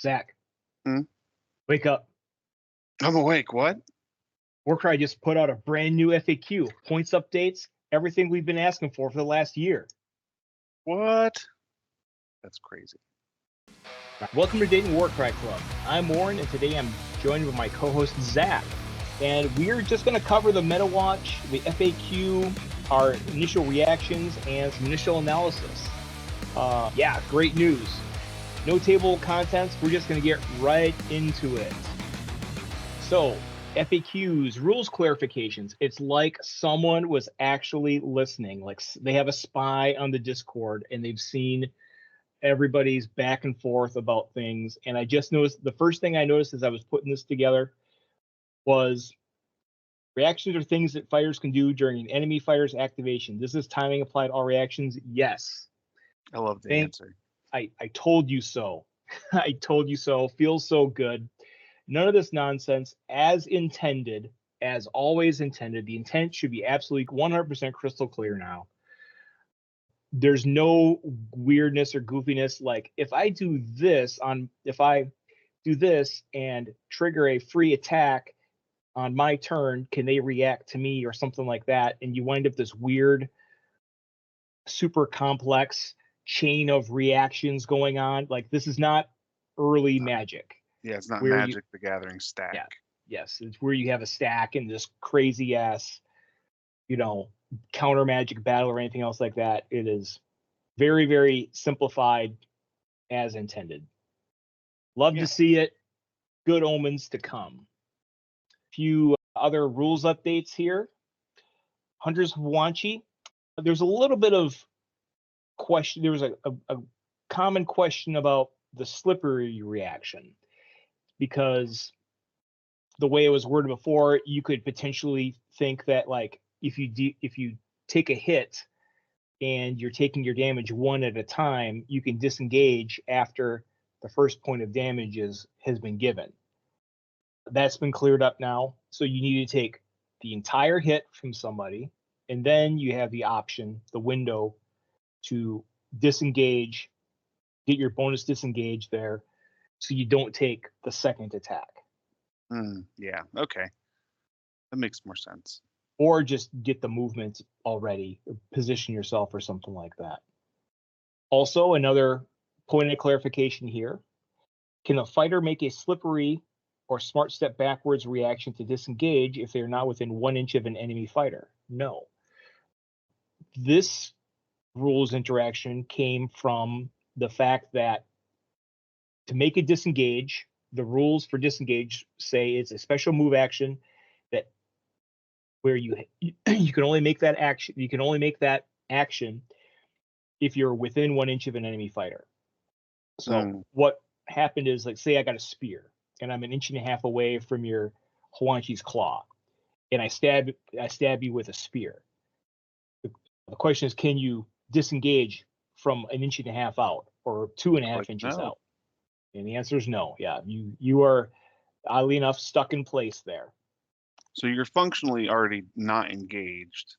Zack, Hmm? wake up. I'm awake. What? Warcry just put out a brand new FAQ, points updates, everything we've been asking for the last year. What? That's crazy. Welcome to Dayton Warcry Club. I'm Warren, and today I'm joined with my co-host Zack. And we're just going to cover the Metawatch, the FAQ, our initial reactions, and some initial analysis. Yeah, great news. No table of contents. We're just going to get right into it. So, FAQs, rules clarifications. It's like someone was actually listening. Like they have a spy on the Discord and they've seen everybody's back and forth about things. And I just noticed, the first thing I noticed as I was putting this together was reactions are things that fighters can do during an enemy fighter's activation. This is timing applied all reactions. Yes. I love the answer. I told you so. I told you so. Feels so good. None of this nonsense. As intended, as always intended. The intent should be absolutely 100% crystal clear now. There's no weirdness or goofiness. Like if I do this and trigger a free attack on my turn, can they react to me or something like that? And you wind up this weird, super complex chain of reactions going on. Like this is not early Magic. Yeah, it's not Magic the Gathering stack. Yeah, yes, it's where you have a stack and this crazy ass, counter Magic battle or anything else like that. It is very, very simplified as intended. Love to see it. Good omens to come. Few other rules updates here. Hunters of Wanchi. There's a little bit of question. There was a common question about the slippery reaction, because the way it was worded before, you could potentially think that like if you take a hit and you're taking your damage one at a time, you can disengage after the first point of damage has been given. That's been cleared up now. So you need to take the entire hit from somebody, and then you have the option, the window, to disengage, get your bonus disengage there, so you don't take the second attack. Yeah, okay. That makes more sense. Or just get the movement already, or position yourself or something like that. Also, another point of clarification here. Can a fighter make a slippery or smart step backwards reaction to disengage if they are not within 1 inch of an enemy fighter? No. This rules interaction came from the fact that to make a disengage, the rules for disengage say it's a special move action that where you can only make that action. You can only make that action if you're within 1 inch of an enemy fighter. So what happened is, like, say I got a spear and I'm 1.5 inches away from your Hwanchi's claw, and I stab you with a spear. The question is, can you disengage from 1.5 inches out or 2.5 inches out? And the answer is no. Yeah, you are, oddly enough, stuck in place there. So you're functionally already not engaged.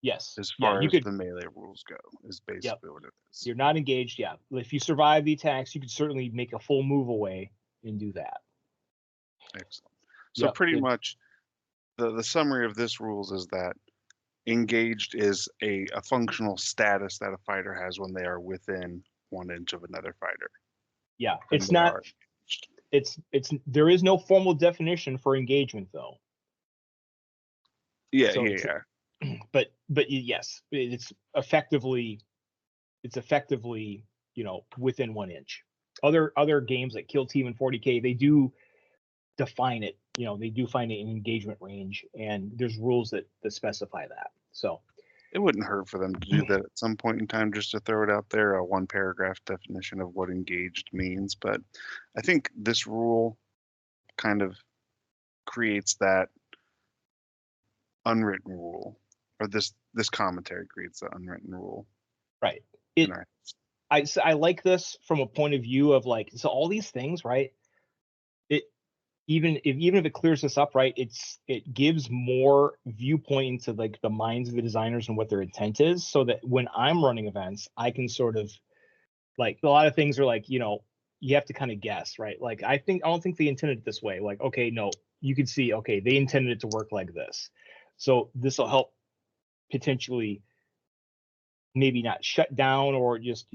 Yes. As far as the melee rules go, is basically what it is. You're not engaged. Yeah. If you survive the attacks, you can certainly make a full move away and do that. Excellent. So pretty much the summary of this rules is that engaged is a functional status that a fighter has when they are within 1 inch of another fighter. Yeah. It's not, there is no formal definition for engagement though. Yeah, so But yes, it's effectively, within 1 inch. Other games like Kill Team and 40K, they do define it. They do find an engagement range, and there's rules that specify that. So it wouldn't hurt for them to do that at some point in time, just to throw it out there, a 1-paragraph definition of what engaged means. But I think this rule kind of creates that unwritten rule, or this commentary creates the unwritten rule. Right. I like this from a point of view of like, so all these things, right? Even if it clears this up, right, it gives more viewpoint into like the minds of the designers and what their intent is, so that when I'm running events, I can sort of, like, a lot of things are like, you have to kind of guess, right? Like I don't think they intended it this way. Like, okay, no, you can see, okay, they intended it to work like this. So this will help potentially maybe not shut down or just,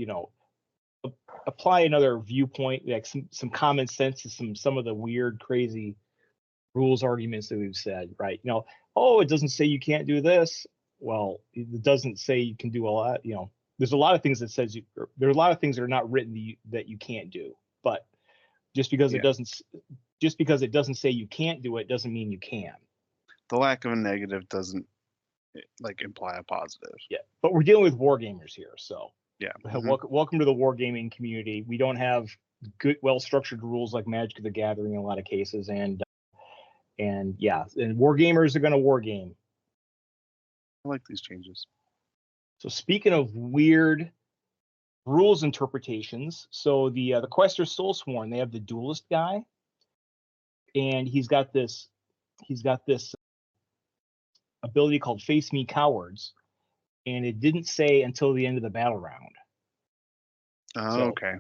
apply another viewpoint, like some common sense to some of the weird, crazy rules arguments that we've said, right? Oh, it doesn't say you can't do this. Well, it doesn't say you can do a lot. There's a lot of things that says there are a lot of things that are not written that you can't do. But just because it doesn't say you can't do it doesn't mean you can. The lack of a negative doesn't like imply a positive. Yeah, but we're dealing with wargamers here, so yeah. Welcome to the wargaming community. We don't have good, well-structured rules like Magic the Gathering in a lot of cases, and wargamers are going to wargame. I like these changes. So speaking of weird rules interpretations, so the Quester Soulsworn, they have the Duelist guy, and he's got this ability called Face Me Cowards, and it didn't say until the end of the battle round. Oh, so, okay.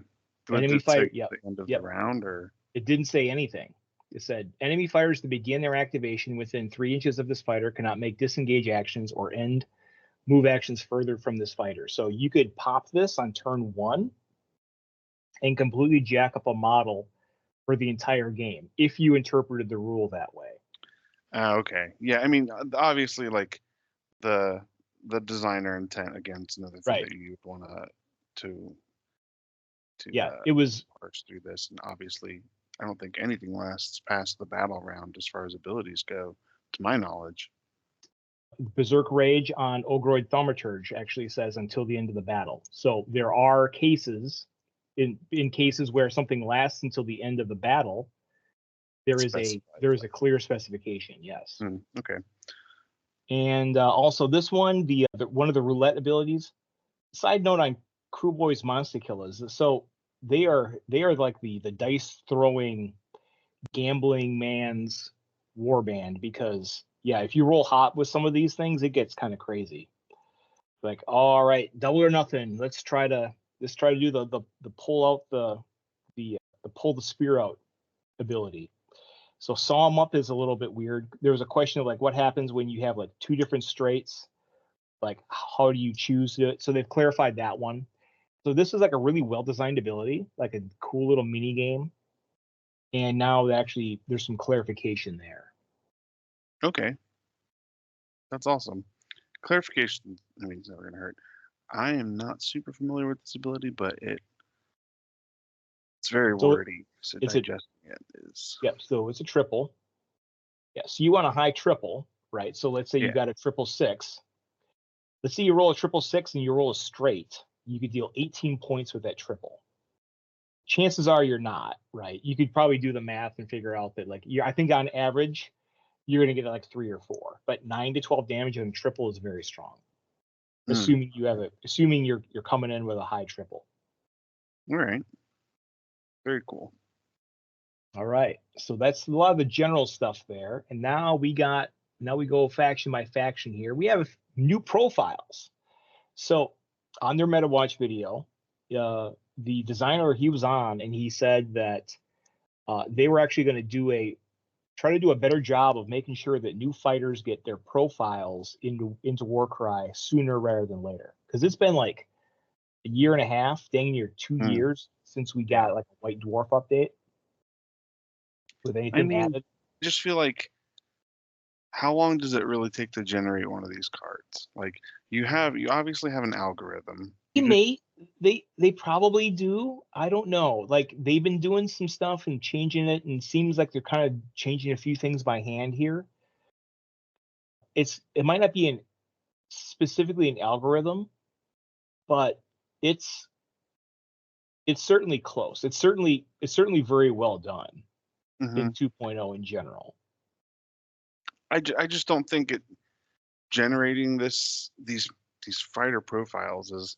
Enemy fighter, the end of the round, or it didn't say anything. It said enemy fighters to begin their activation within 3 inches of this fighter cannot make disengage actions or end move actions further from this fighter. So you could pop this on turn 1 and completely jack up a model for the entire game if you interpreted the rule that way. Okay. Yeah, I mean, obviously, like the designer intent, again, it's another thing that you would want to it was parse through this, and obviously I don't think anything lasts past the battle round as far as abilities go, to my knowledge. Berserk Rage on Ogreids Thaumaturge actually says until the end of the battle. So there are cases in cases where something lasts until the end of the battle. There is a clear specification. Yes. Okay. And also this one, the one of the roulette abilities. Side note on Crew Boys Monster Killers. So they are like the dice throwing gambling man's warband, because if you roll hot with some of these things, it gets kind of crazy. Like, all right, double or nothing. Let's try to do the pull out the pull the spear out ability. So saw 'em up is a little bit weird. There was a question of like what happens when you have like 2 different straights. Like, how do you choose it? So they've clarified that one. So this is like a really well-designed ability, like a cool little mini game. And now actually there's some clarification there. Okay. That's awesome. Clarification, I mean, it's never going to hurt. I am not super familiar with this ability, but it's very wordy. So digesting it is. Yep. So it's a triple. Yeah. So you want a high triple, right? So let's say you got a 666. Let's say you roll a 666 and you roll a straight. You could deal 18 points with that triple. Chances are you're not, right? You could probably do the math and figure out that I think on average, you're going to get like 3 or 4, but 9 to 12 damage on triple is very strong. Assuming you're coming in with a high triple. All right. Very cool. All right. So that's a lot of the general stuff there. And now we go faction by faction here. We have new profiles. So on their Metawatch video, the designer he was on, and he said that they were actually going to try to do a better job of making sure that new fighters get their profiles into Warcry sooner rather than later. Because it's been like a year and a half, dang near 2 years since we got like a White Dwarf update with anything added. I just feel like, how long does it really take to generate one of these cards? Like you obviously have an algorithm. They probably do. I don't know. Like they've been doing some stuff and changing it, and it seems like they're kind of changing a few things by hand here. It might not be specifically an algorithm, but it's certainly close. It's certainly very well done in 2.0 in general. I just don't think generating these fighter profiles is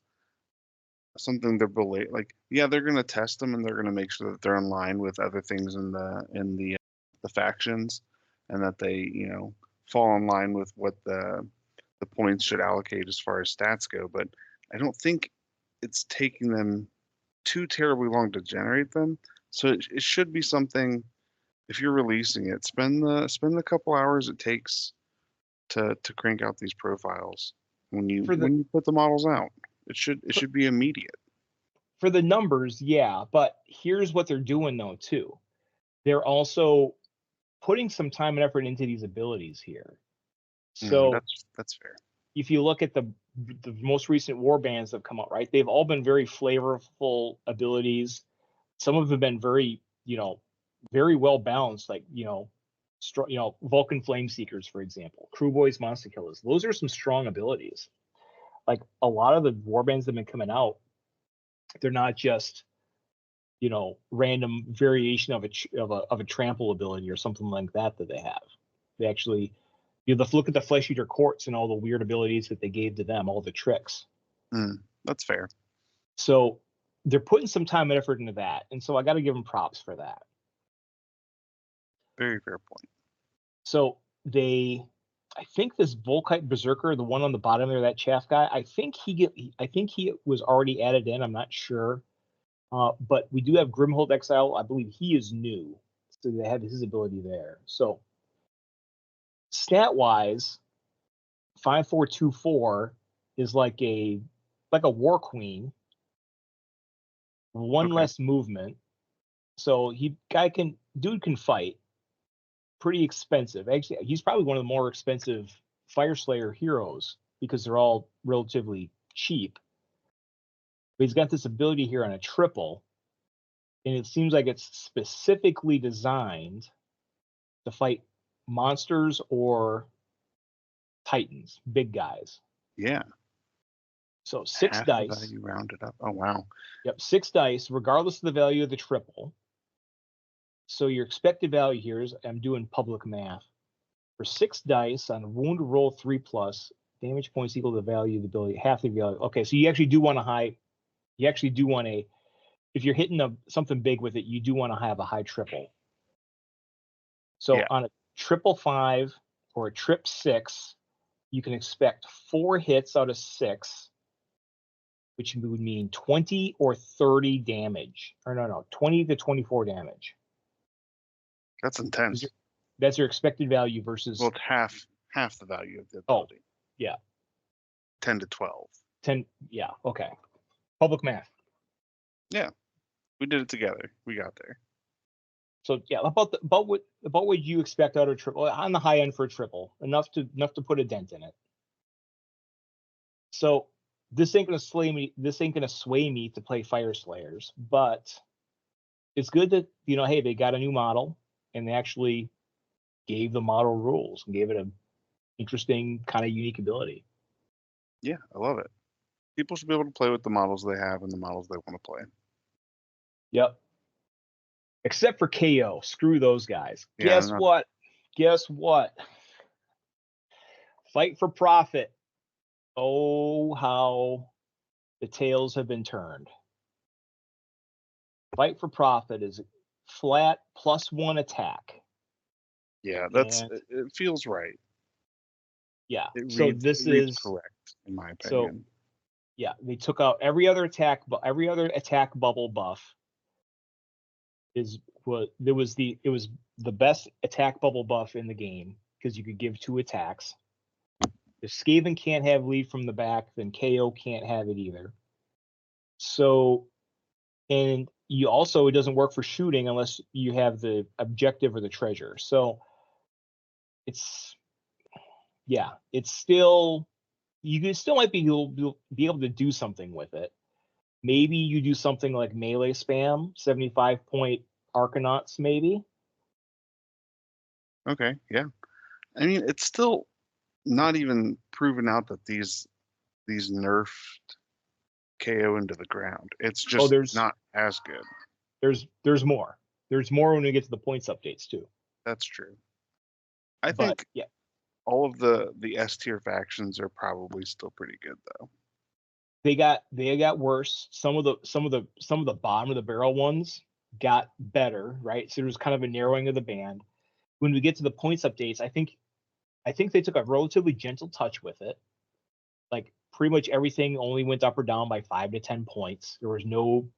something they're they're going to test them, and they're going to make sure that they're in line with other things in the factions, and that they fall in line with what the points should allocate as far as stats go. But I don't think it's taking them too terribly long to generate them. So it should be something. If you're releasing it, spend the couple hours it takes to crank out these profiles when you put the models out. It should be immediate. For the numbers, yeah, but here's what they're doing though too. They're also putting some time and effort into these abilities here. So that's fair. If you look at the most recent war bands that have come out, right, they've all been very flavorful abilities. Some of them have been very, very well balanced, like, Vulcan Flame Seekers, for example, Crew Boys, Monster Killers. Those are some strong abilities. Like a lot of the war bands that have been coming out, they're not just, random variation of a trample ability or something like that they have. They actually, look at the Flesh Eater Courts and all the weird abilities that they gave to them, all the tricks. That's fair. So they're putting some time and effort into that, and so I got to give them props for that. Very fair point. So I think this Volkite Berserker, the one on the bottom there, that chaff guy, I think he was already added in. I'm not sure, but we do have Grimhold Exile. I believe he is new, so they have his ability there. So stat wise, 5424 is like a War Queen, one less movement. So dude can fight. Pretty expensive. Actually, he's probably one of the more expensive Fire Slayer heroes because they're all relatively cheap. But he's got this ability here on a triple, and it seems like it's specifically designed to fight monsters or titans, big guys. Yeah. So 6 dice. The value rounded up. Oh wow. Yep, 6 dice, regardless of the value of the triple. So your expected value here is, I'm doing public math, for 6 dice on a wound roll 3+, damage points equal to the value of the ability, half the value. Okay, so you actually do want if you're hitting something big with it, you do want to have a high triple. So on a 555 or a 666, you can expect 4 hits out of 6, which would mean 20 or 30 damage. Or no, 20 to 24 damage. That's intense. That's your expected value versus. Well, it's half the value of the ability. Oh, yeah. 10 to 12. 10. Yeah. Okay. Public math. Yeah, we did it together. We got there. So yeah, about what you expect out of triple on the high end for a triple, enough to put a dent in it. So this ain't gonna sway me to play Fire Slayers, but it's good that hey, they got a new model and they actually gave the model rules and gave it an interesting kind of unique ability. Yeah, I love it. People should be able to play with the models they have and the models they want to play. Yep. Except for KO. Screw those guys. Yeah, Guess what? Fight for Profit. Oh, how the tails have been turned. Fight for Profit is flat +1 attack. Yeah, it feels right. Yeah. This is correct in my opinion. So yeah, they took out every other attack bubble buff. It was the best attack bubble buff in the game because you could give 2 attacks. If Skaven can't have lead from the back, then KO can't have it either. So, and it doesn't work for shooting unless you have the objective or the treasure. So it's still, you still might be able to do something with it. Maybe you do something like melee spam, 75-point Arcanauts, maybe. Okay, yeah. I mean, it's still not even proven out that these nerfed KO into the ground. It's just not as good. There's more. There's more when we get to the points updates too. That's true. I think all of the S tier factions are probably still pretty good though. They got worse. Some of the bottom of the barrel ones got better, right? So there was kind of a narrowing of the band. When we get to the points updates, I think they took a relatively gentle touch with it. Like pretty much everything only went up or down by 5 to 10 points. There was no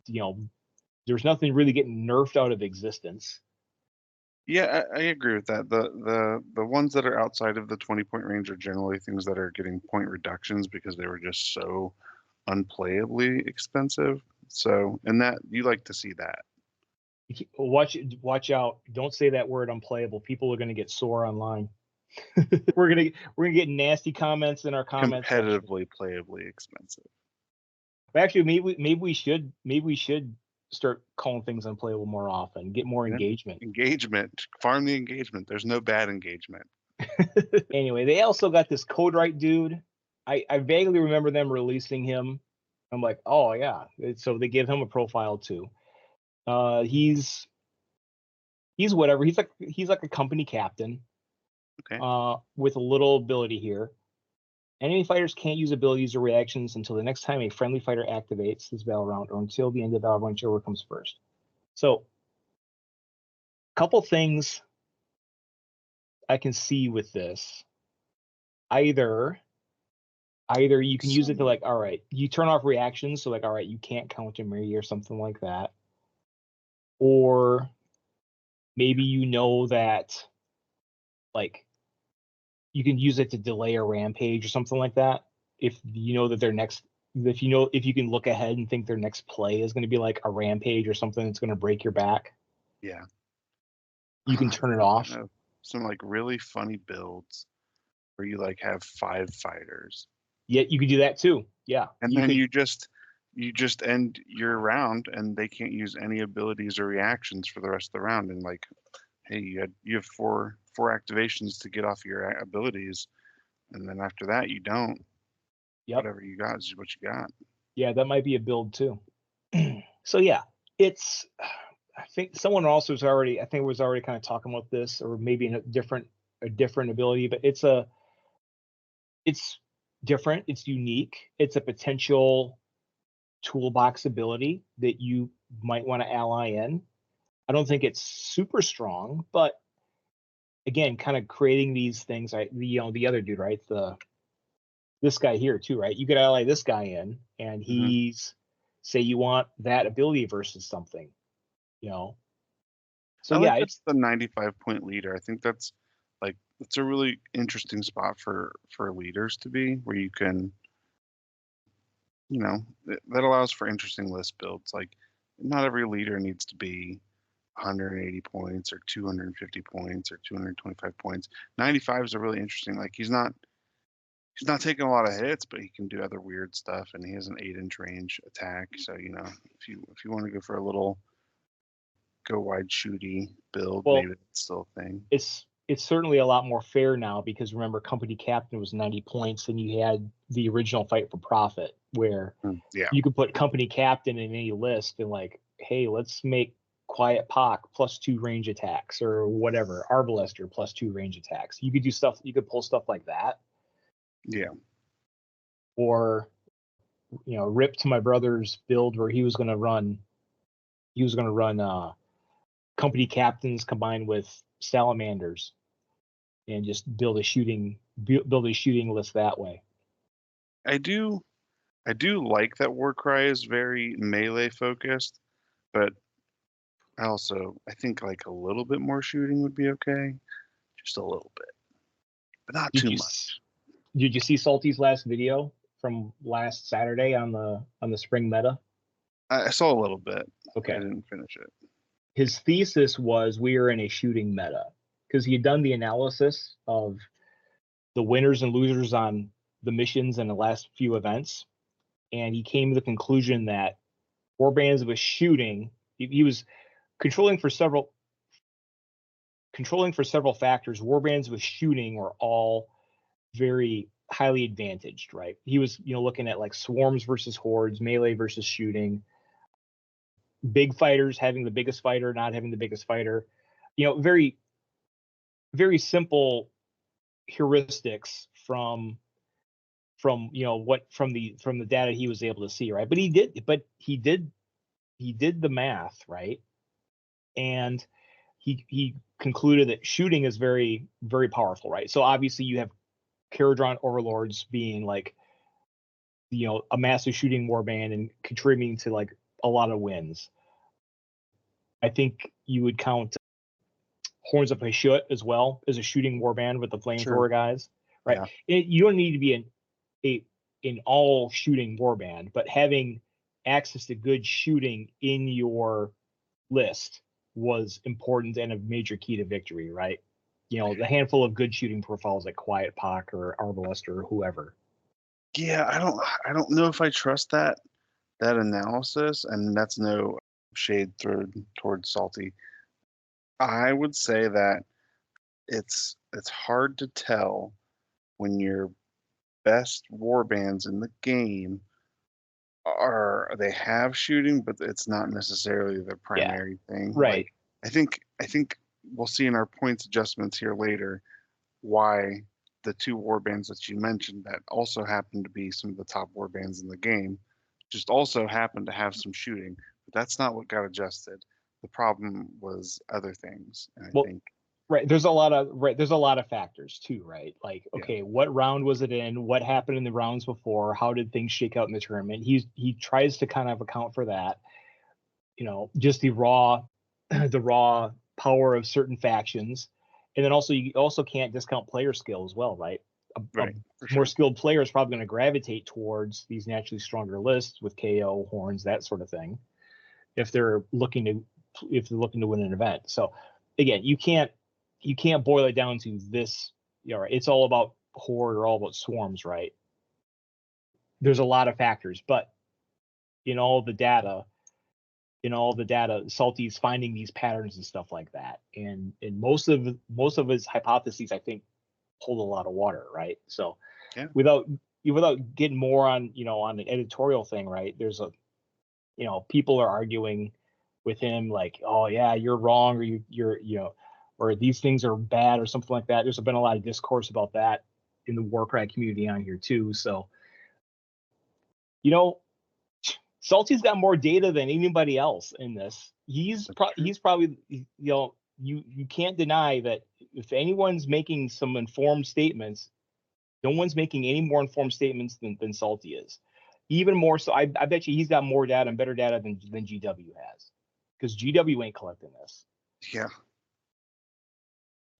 there's nothing really getting nerfed out of existence. Yeah, I agree with that. The ones that are outside of the 20-point range are generally things that are getting point reductions because they were just so unplayably expensive. So, and that you like to see that. Watch out! Don't say that word unplayable. People are going to get sore online. we're gonna get nasty comments in our comments. Competitively, playably expensive. Actually, maybe we should start calling things unplayable more often. Get more engagement. Engagement. Farm the engagement. There's no bad engagement. Anyway, they also got this Codewright dude. I vaguely remember them releasing him. I'm like, oh yeah. So they give him a profile too. He's whatever. He's like a company captain. Okay. With a little ability here. Enemy fighters can't use abilities or reactions until the next time a friendly fighter activates this battle round, or until the end of the battle round, whichever comes first. So, couple things I can see with this. Either you can use it to, like, all right, you turn off reactions, so like, all right, you can't counter me or something like that. Or maybe that, like, you can use it to delay a rampage or something like that. If you know that if you can look ahead and think their next play is going to be like a rampage or something that's going to break your back. Yeah. You can turn it off. Some like really funny builds where you like have 5 fighters. Yeah, you could do that too. Yeah. And then you just end your round and they can't use any abilities or reactions for the rest of the round. And like, hey, you have four activations to get off your abilities, and then after that you don't. Yep. Whatever you got is what you got. Yeah, that might be a build too. So yeah, I think someone also was already kind of talking about this, or maybe a different ability, but it's different, it's unique, it's a potential toolbox ability that you might want to ally in. I don't think it's super strong, but again, kind of creating these things, right? The other dude, right? This guy here too, right? You could ally this guy in, and he's say you want that ability versus something, So yeah, it's the 95-point leader. I think that's it's a really interesting spot for leaders to be, where you can, that allows for interesting list builds. Like, not every leader needs to be 180 points or 250 points or 225 points. 95 is a really interesting. Like, he's not taking a lot of hits, but he can do other weird stuff, and he has an 8-inch range attack. So if you want to go for a little go wide shooty build, maybe that's still a thing. It's certainly a lot more fair now, because remember, company captain was 90 points, and you had the original Fight for Profit, where you could put company captain in any list and like, hey, let's make Quiet Pock +2 range attacks, or whatever, Arbalester +2 range attacks. You could do stuff, you could pull stuff like that. Yeah. Or, rip to my brother's build where he was going to run company captains combined with salamanders, and just build a shooting list that way. I do like that Warcry is very melee focused, but I think like a little bit more shooting would be okay, just a little bit, but not too much. Did you see Salty's last video from last Saturday on the spring meta? I saw a little bit. Okay. I didn't finish it. His thesis was we are in a shooting meta, because he had done the analysis of the winners and losers on the missions and the last few events, and he came to the conclusion that warbands with shooting, he was controlling for several factors. Warbands with shooting were all very highly advantaged, right? He was, looking at like swarms versus hordes, melee versus shooting, big fighters having the biggest fighter, not having the biggest fighter, very, very simple heuristics from the data he was able to see, right? But he did the math, right? And he concluded that shooting is very, very powerful, right? So obviously you have Kharadron Overlords being like, a massive shooting warband and contributing to like a lot of wins. I think you would count Horns of Hashut as well as a shooting warband with the flamethrower guys, right? Yeah. You don't need to be an all shooting warband, but having access to good shooting in your list was important and a major key to victory, right? You know, the handful of good shooting profiles like Quiet Pock or Arbalest or whoever. Yeah, I don't know if I trust that analysis, and that's no shade towards Salty. I would say that it's hard to tell when your best warbands in the game they have shooting, but it's not necessarily their primary thing. Right. Like, I think we'll see in our points adjustments here later why the two warbands that you mentioned that also happen to be some of the top warbands in the game just also happen to have some shooting, but that's not what got adjusted. The problem was other things, and I think right, there's a lot of factors too, right? Like, okay, what round was it in? What happened in the rounds before? How did things shake out in the tournament? He tries to kind of account for that. You know, just the raw power of certain factions, and then also you also can't discount player skill as well, right? A more skilled player is probably going to gravitate towards these naturally stronger lists with KO, horns, that sort of thing, if they're looking to win an event. So again, you can't boil it down to this. You know, it's all about horde or all about swarms, right? There's a lot of factors, but in all the data, Salty's finding these patterns and stuff like that, and most of his hypotheses, I think, hold a lot of water, right? So without getting more on on the editorial thing, right? There's people are arguing with him like, oh yeah, you're wrong, or you're or these things are bad or something like that. There's been a lot of discourse about that in the Warcry community on here too. So Salty's got more data than anybody else in this. He's probably you can't deny that if anyone's making some informed statements, no one's making any more informed statements than Salty is. Even more so, I bet you he's got more data and better data than GW has, because GW ain't collecting this. Yeah,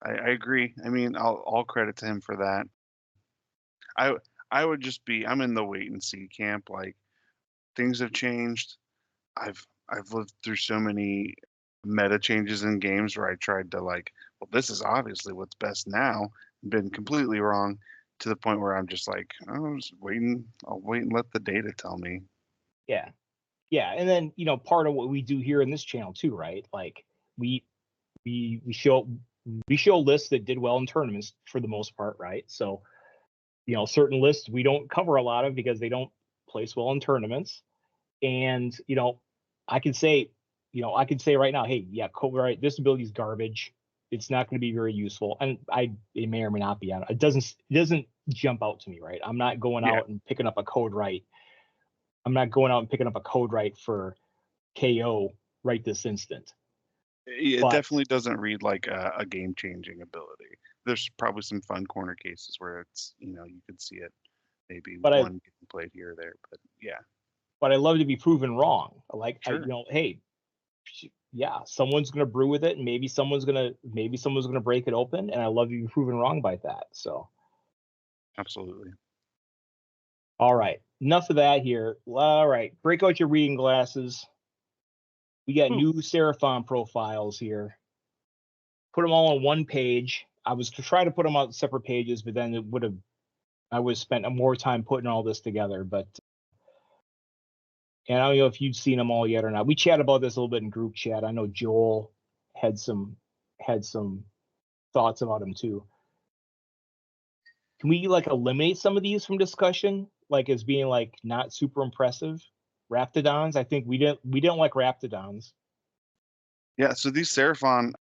I agree. I mean, all credit to him for that. I would just I'm in the wait and see camp. Like, things have changed. I've lived through so many meta changes in games where I tried to well, this is obviously what's best now, been completely wrong, to the point where I'm just like, I'm just waiting. I'll wait and let the data tell me. Yeah. And then, part of what we do here in this channel too, right? Like we show lists that did well in tournaments for the most part, right? So, certain lists we don't cover a lot of because they don't place well in tournaments. And, I can say right now, hey, yeah, right, this ability is garbage. It's not going to be very useful. And it may or may not be on. It doesn't jump out to me, right? I'm not going out and picking up a code right. I'm not going out and picking up a code right for KO right this instant. It definitely doesn't read like a game-changing ability. There's probably some fun corner cases where it's, you could see it maybe one getting played here or there, but yeah. But I love to be proven wrong. Sure. Hey, yeah, someone's gonna brew with it, and maybe someone's gonna break it open, and I love to be proven wrong by that. So absolutely. All right, enough of that here. All right, break out your reading glasses. We got new Seraphon profiles here. Put them all on one page. I was to try to put them on separate pages, but then I would have spent more time putting all this together. But and I don't know if you'd seen them all yet or not. We chatted about this a little bit in group chat. I know Joel had some thoughts about them too. Can we eliminate some of these from discussion, as being not super impressive? Raptidons, I think we don't like Raptidons. Yeah, so these Seraphon,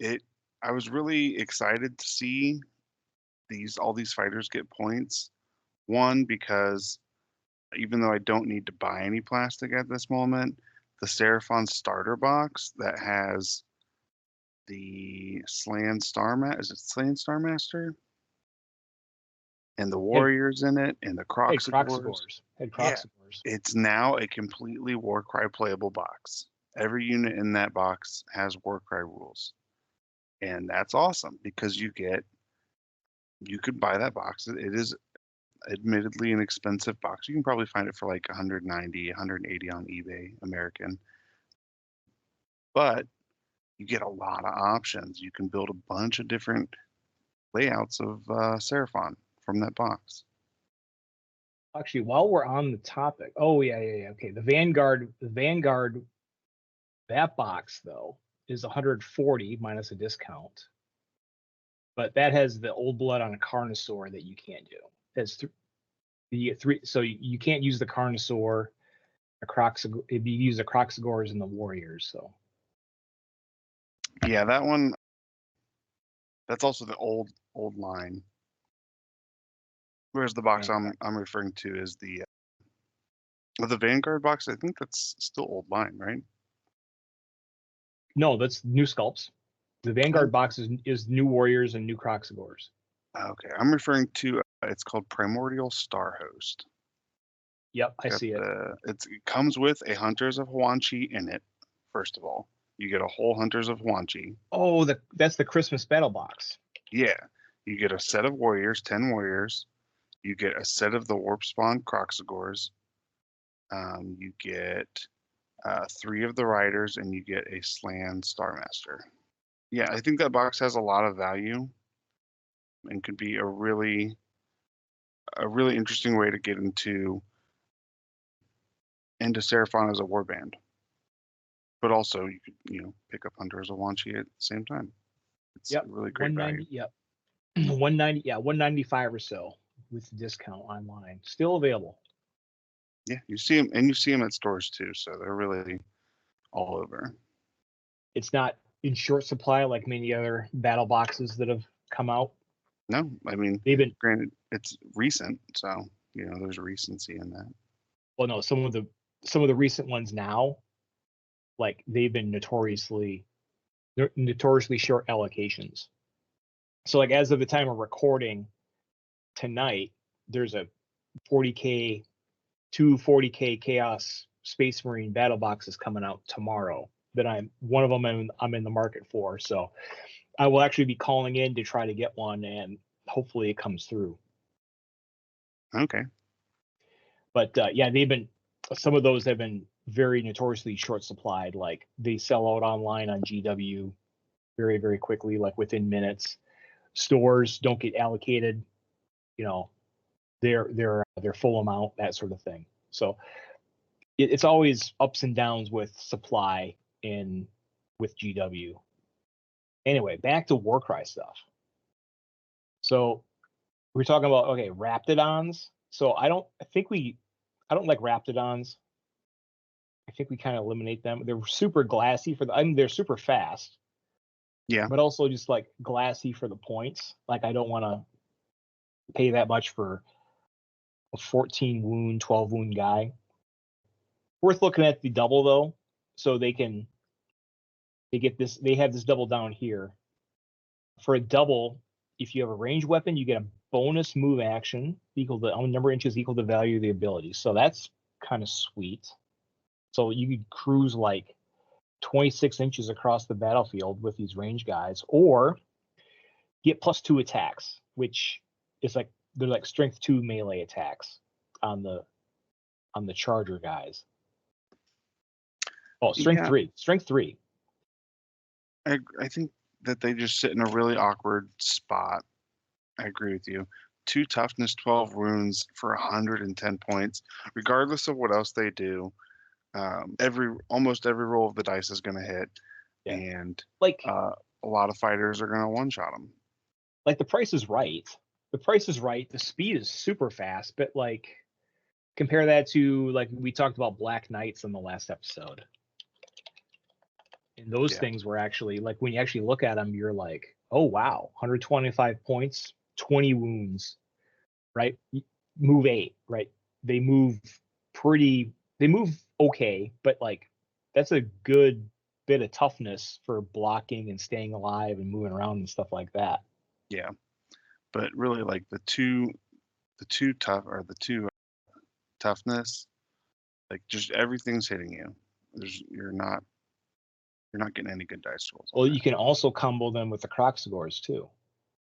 I was really excited to see all these fighters get points. One, because even though I don't need to buy any plastic at this moment, the Seraphon starter box that has the Slan Starmaster? Is it Slan Starmaster? and the Warriors in it, and the Kroxigors. Had Yeah. Kroxigors. It's now a completely Warcry playable box. Every unit in that box has Warcry rules. And that's awesome because you could buy that box. It is admittedly an expensive box. You can probably find it for like 190, 180 on eBay American. But you get a lot of options. You can build a bunch of different layouts of Seraphon from that box. Actually, while we're on the topic, okay. The Vanguard, that box though is 140 minus a discount, but that has the old blood on a Carnosaur that you can't do. That's you get three, so you can't use the Carnosaur, a Kroxigor. If you use the Kroxigors and the Warriors, so. Yeah, that one. That's also the old line. Whereas the box I'm referring to is the Vanguard box. I think that's still old line, right? No, that's new sculpts. The Vanguard box is new Warriors and new Kroxigors. Okay, I'm referring to it's called Primordial Star Host. Yep, I see it. It comes with a Hunters of Huanchi in it. First of all, you get a whole Hunters of Huanchi. Oh, that's the Christmas battle box. Yeah, you get a set of Warriors, 10 Warriors. You get a set of the Warp Spawn Kroxigors. You get 3 of the Riders, and you get a Slan Starmaster. Yeah, I think that box has a lot of value and could be a really interesting way to get into Seraphon as a warband. But also, you could pick up Hunters of Huanchi at the same time. It's really great value. Yep, 190. Yeah, 195 or so with the discount online, still available. Yeah, you see them at stores too, so they're really all over. It's not in short supply like many other battle boxes that have come out. No, I mean, granted, it's recent, so there's recency in that. Well, no, some of the recent ones now, like they've been notoriously short allocations. So like as of the time of recording tonight, there's a 40K, 40K Chaos Space Marine battle boxes coming out tomorrow that I'm in the market for. So I will actually be calling in to try to get one, and hopefully it comes through. Okay. But yeah, some of those have been very notoriously short supplied. Like they sell out online on GW very, very quickly, like within minutes. Stores don't get allocated, their full amount, that sort of thing. So it's always ups and downs with supply with GW. Anyway, back to Warcry stuff. So we're talking about Raptidons. So I don't like Raptidons. I think we kind of eliminate them. They're super glassy they're super fast. Yeah. But also just like glassy for the points. Like I don't want to pay that much for a 14 wound, 12 wound guy. Worth looking at the double though. So they have this double down here. For a double, if you have a ranged weapon, you get a bonus move action equal to number of inches equal to the value of the ability. So that's kind of sweet. So you could cruise like 26 inches across the battlefield with these range guys, or get +2 attacks, which is like they're like strength 2 melee attacks on the charger guys. Oh, strength 3. I think that they just sit in a really awkward spot. I agree with you. 2 toughness, 12 wounds for 110 points, regardless of what else they do. Almost every roll of the dice is going to hit, and like a lot of fighters are going to one-shot them. Like the price is right. The speed is super fast, but like compare that to like we talked about Black Knights in the last episode. And those things were actually like when you actually look at them, you're like, oh wow, 125 points, 20 wounds, right? Move 8, right? They move okay, but like that's a good bit of toughness for blocking and staying alive and moving around and stuff like that. Yeah, but really like the two two toughness, like just everything's hitting you. You're not getting any good dice rolls. Well, you can also combo them with the Kroxigors too.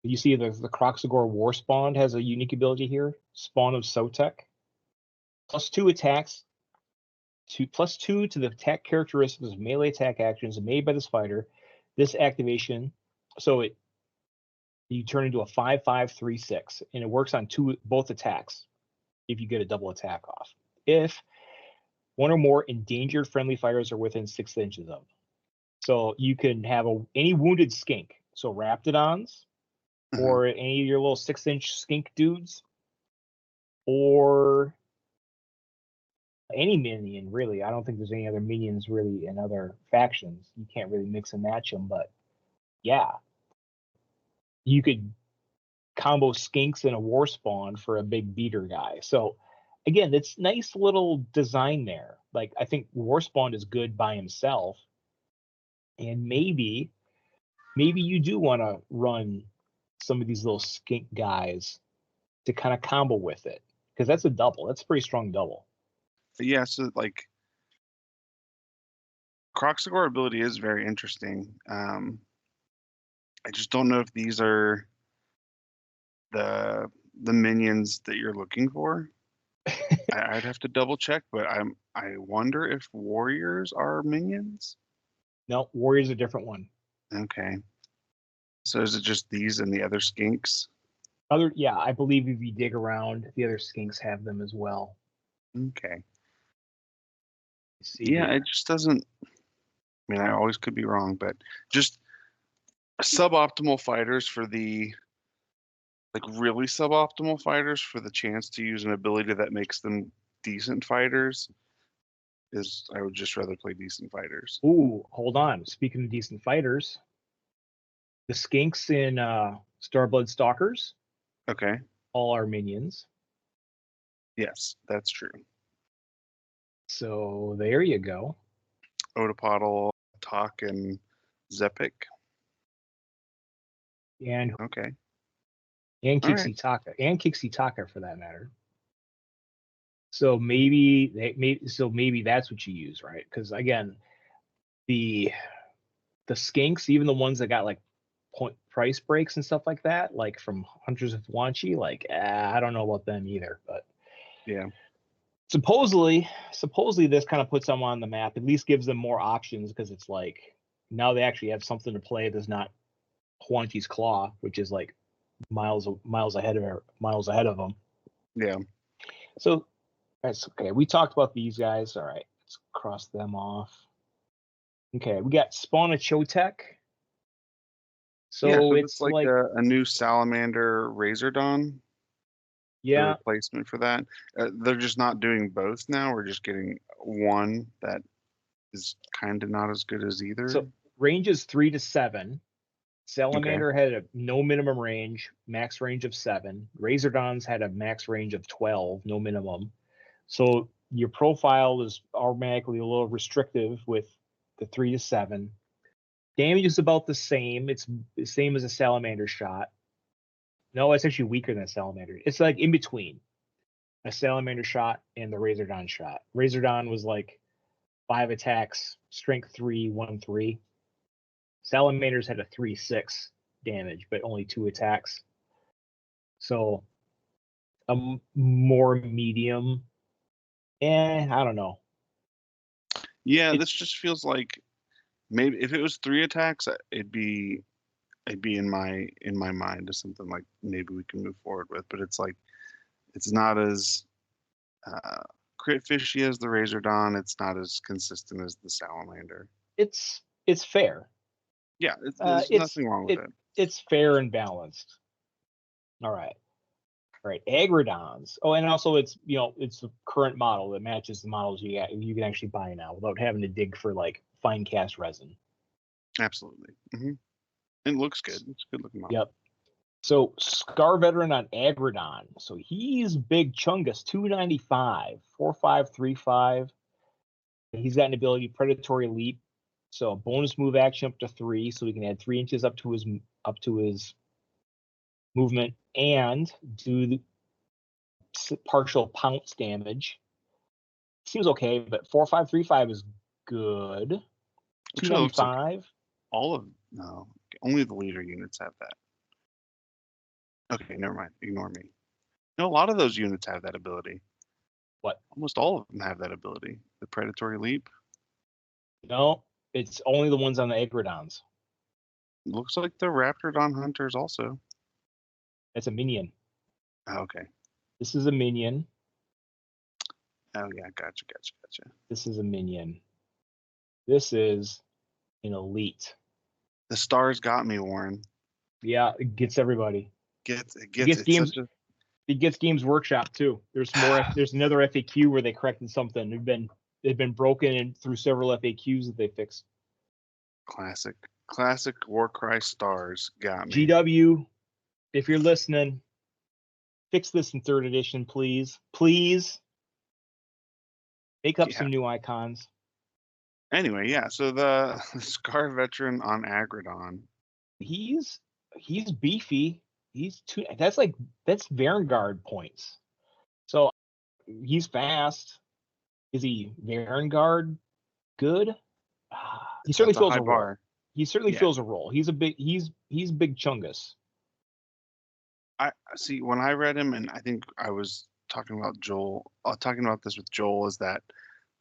You see the Kroxigor War Spawn has a unique ability here. Spawn of Sotek. +2 attacks. +2 to the attack characteristics of melee attack actions made by this fighter. This activation, you turn into a 5/5/3/6, and it works on both attacks if you get a double attack off. If one or more endangered friendly fighters are within 6 inches of them. So you can have any wounded skink. So Raptidons, or any of your little 6-inch skink dudes, or any minion, really. I don't think there's any other minions really in other factions. You can't really mix and match them, but yeah. You could combo skinks and a war spawn for a big beater guy. So again, it's nice little design there. Like, I think war spawn is good by himself, and maybe you do want to run some of these little skink guys to kind of combo with it, because that's a double. That's a pretty strong double. Yeah, so like Kroxigor ability is very interesting. I just don't know if these are the minions that you're looking for. I'd have to double check, but I wonder if warriors are minions. No, warriors are a different one. Okay. So is it just these and the other skinks? Yeah, I believe if you dig around, the other skinks have them as well. Okay. Yeah, it just doesn't. I mean, I always could be wrong, but just suboptimal fighters for the really suboptimal fighters for the chance to use an ability that makes them decent fighters I would just rather play decent fighters. Ooh, hold on. Speaking of decent fighters, the skinks in Starblood Stalkers. Okay. All are minions. Yes, that's true. So there you go. Otapodal, Talk, and Zepik. And okay. And Kixi Taka, and Kixi Taka for that matter. So maybe that's what you use, right? Because again, the skinks, even the ones that got like price breaks and stuff like that, like from Hunters of Wanchi, like I don't know about them either, but yeah. Supposedly this kind of puts them on the map. At least gives them more options, because it's like now they actually have something to play that's not Huanchi's Claw, which is like miles ahead of them. Yeah. So that's okay. We talked about these guys. All right, let's cross them off. Okay, we got Spawn of Chotek. So it's like a new Salamander Razordon. Yeah. The replacement for that. They're just not doing both now. We're just getting one that is kind of not as good as either. So range is 3 to 7. Salamander had a no minimum range, max range of 7. Razordons had a max range of 12, no minimum. So your profile is automatically a little restrictive with the 3 to 7. Damage is about the same. It's the same as a Salamander shot. No, it's actually weaker than a Salamander. It's like in between a Salamander shot and the Razordon shot. Razordon was like 5 attacks, strength 3, 1/3. Salamanders had a 3/6 damage, but only 2 attacks. So a more medium. I don't know. Yeah, this just feels like maybe if it was 3 attacks, it'd be in my mind as something like maybe we can move forward with. But it's like it's not as crit fishy as the Razordon. It's not as consistent as the Salamander. It's fair. Yeah, there's nothing wrong with it. It's fair and balanced. All right. Agridons. Oh, and also it's it's the current model that matches the models you can actually buy now without having to dig for like fine cast resin. Absolutely. Mm-hmm. It looks good. It's a good looking model. Yep. So Scar Veteran on Agridon. So he's big chungus, 295, 4/5/3/5. He's got an ability Predatory Leap. So a bonus move action up to 3, so he can add 3 inches up to his movement and do partial pounce damage. Seems okay, but 4535 is good. 295. No, only the leader units have that. Okay, never mind. Ignore me. No, a lot of those units have that ability. What? Almost all of them have that ability. The predatory leap. No, it's only the ones on the Agrodons. Looks like the Raptordon hunters also. It's a minion. Oh, okay. This is a minion. Oh yeah, gotcha. This is a minion. This is an elite. The stars got me, Warren. Yeah, it gets everybody. It gets Games Workshop too. There's more. There's another FAQ where they corrected something. They've been broken through several FAQs that they fixed. Classic Warcry stars got me. GW, if you're listening, fix this in 3rd edition, please. Please make up some new icons. Anyway, yeah. So the Scar Veteran on Agrodon. He's beefy. That's Vanguard points. So he's fast. Is he Vanguard good? He certainly fills a role. He certainly fills a role. He's big chungus. I see when I read him, and I think I was talking about this with Joel, is that,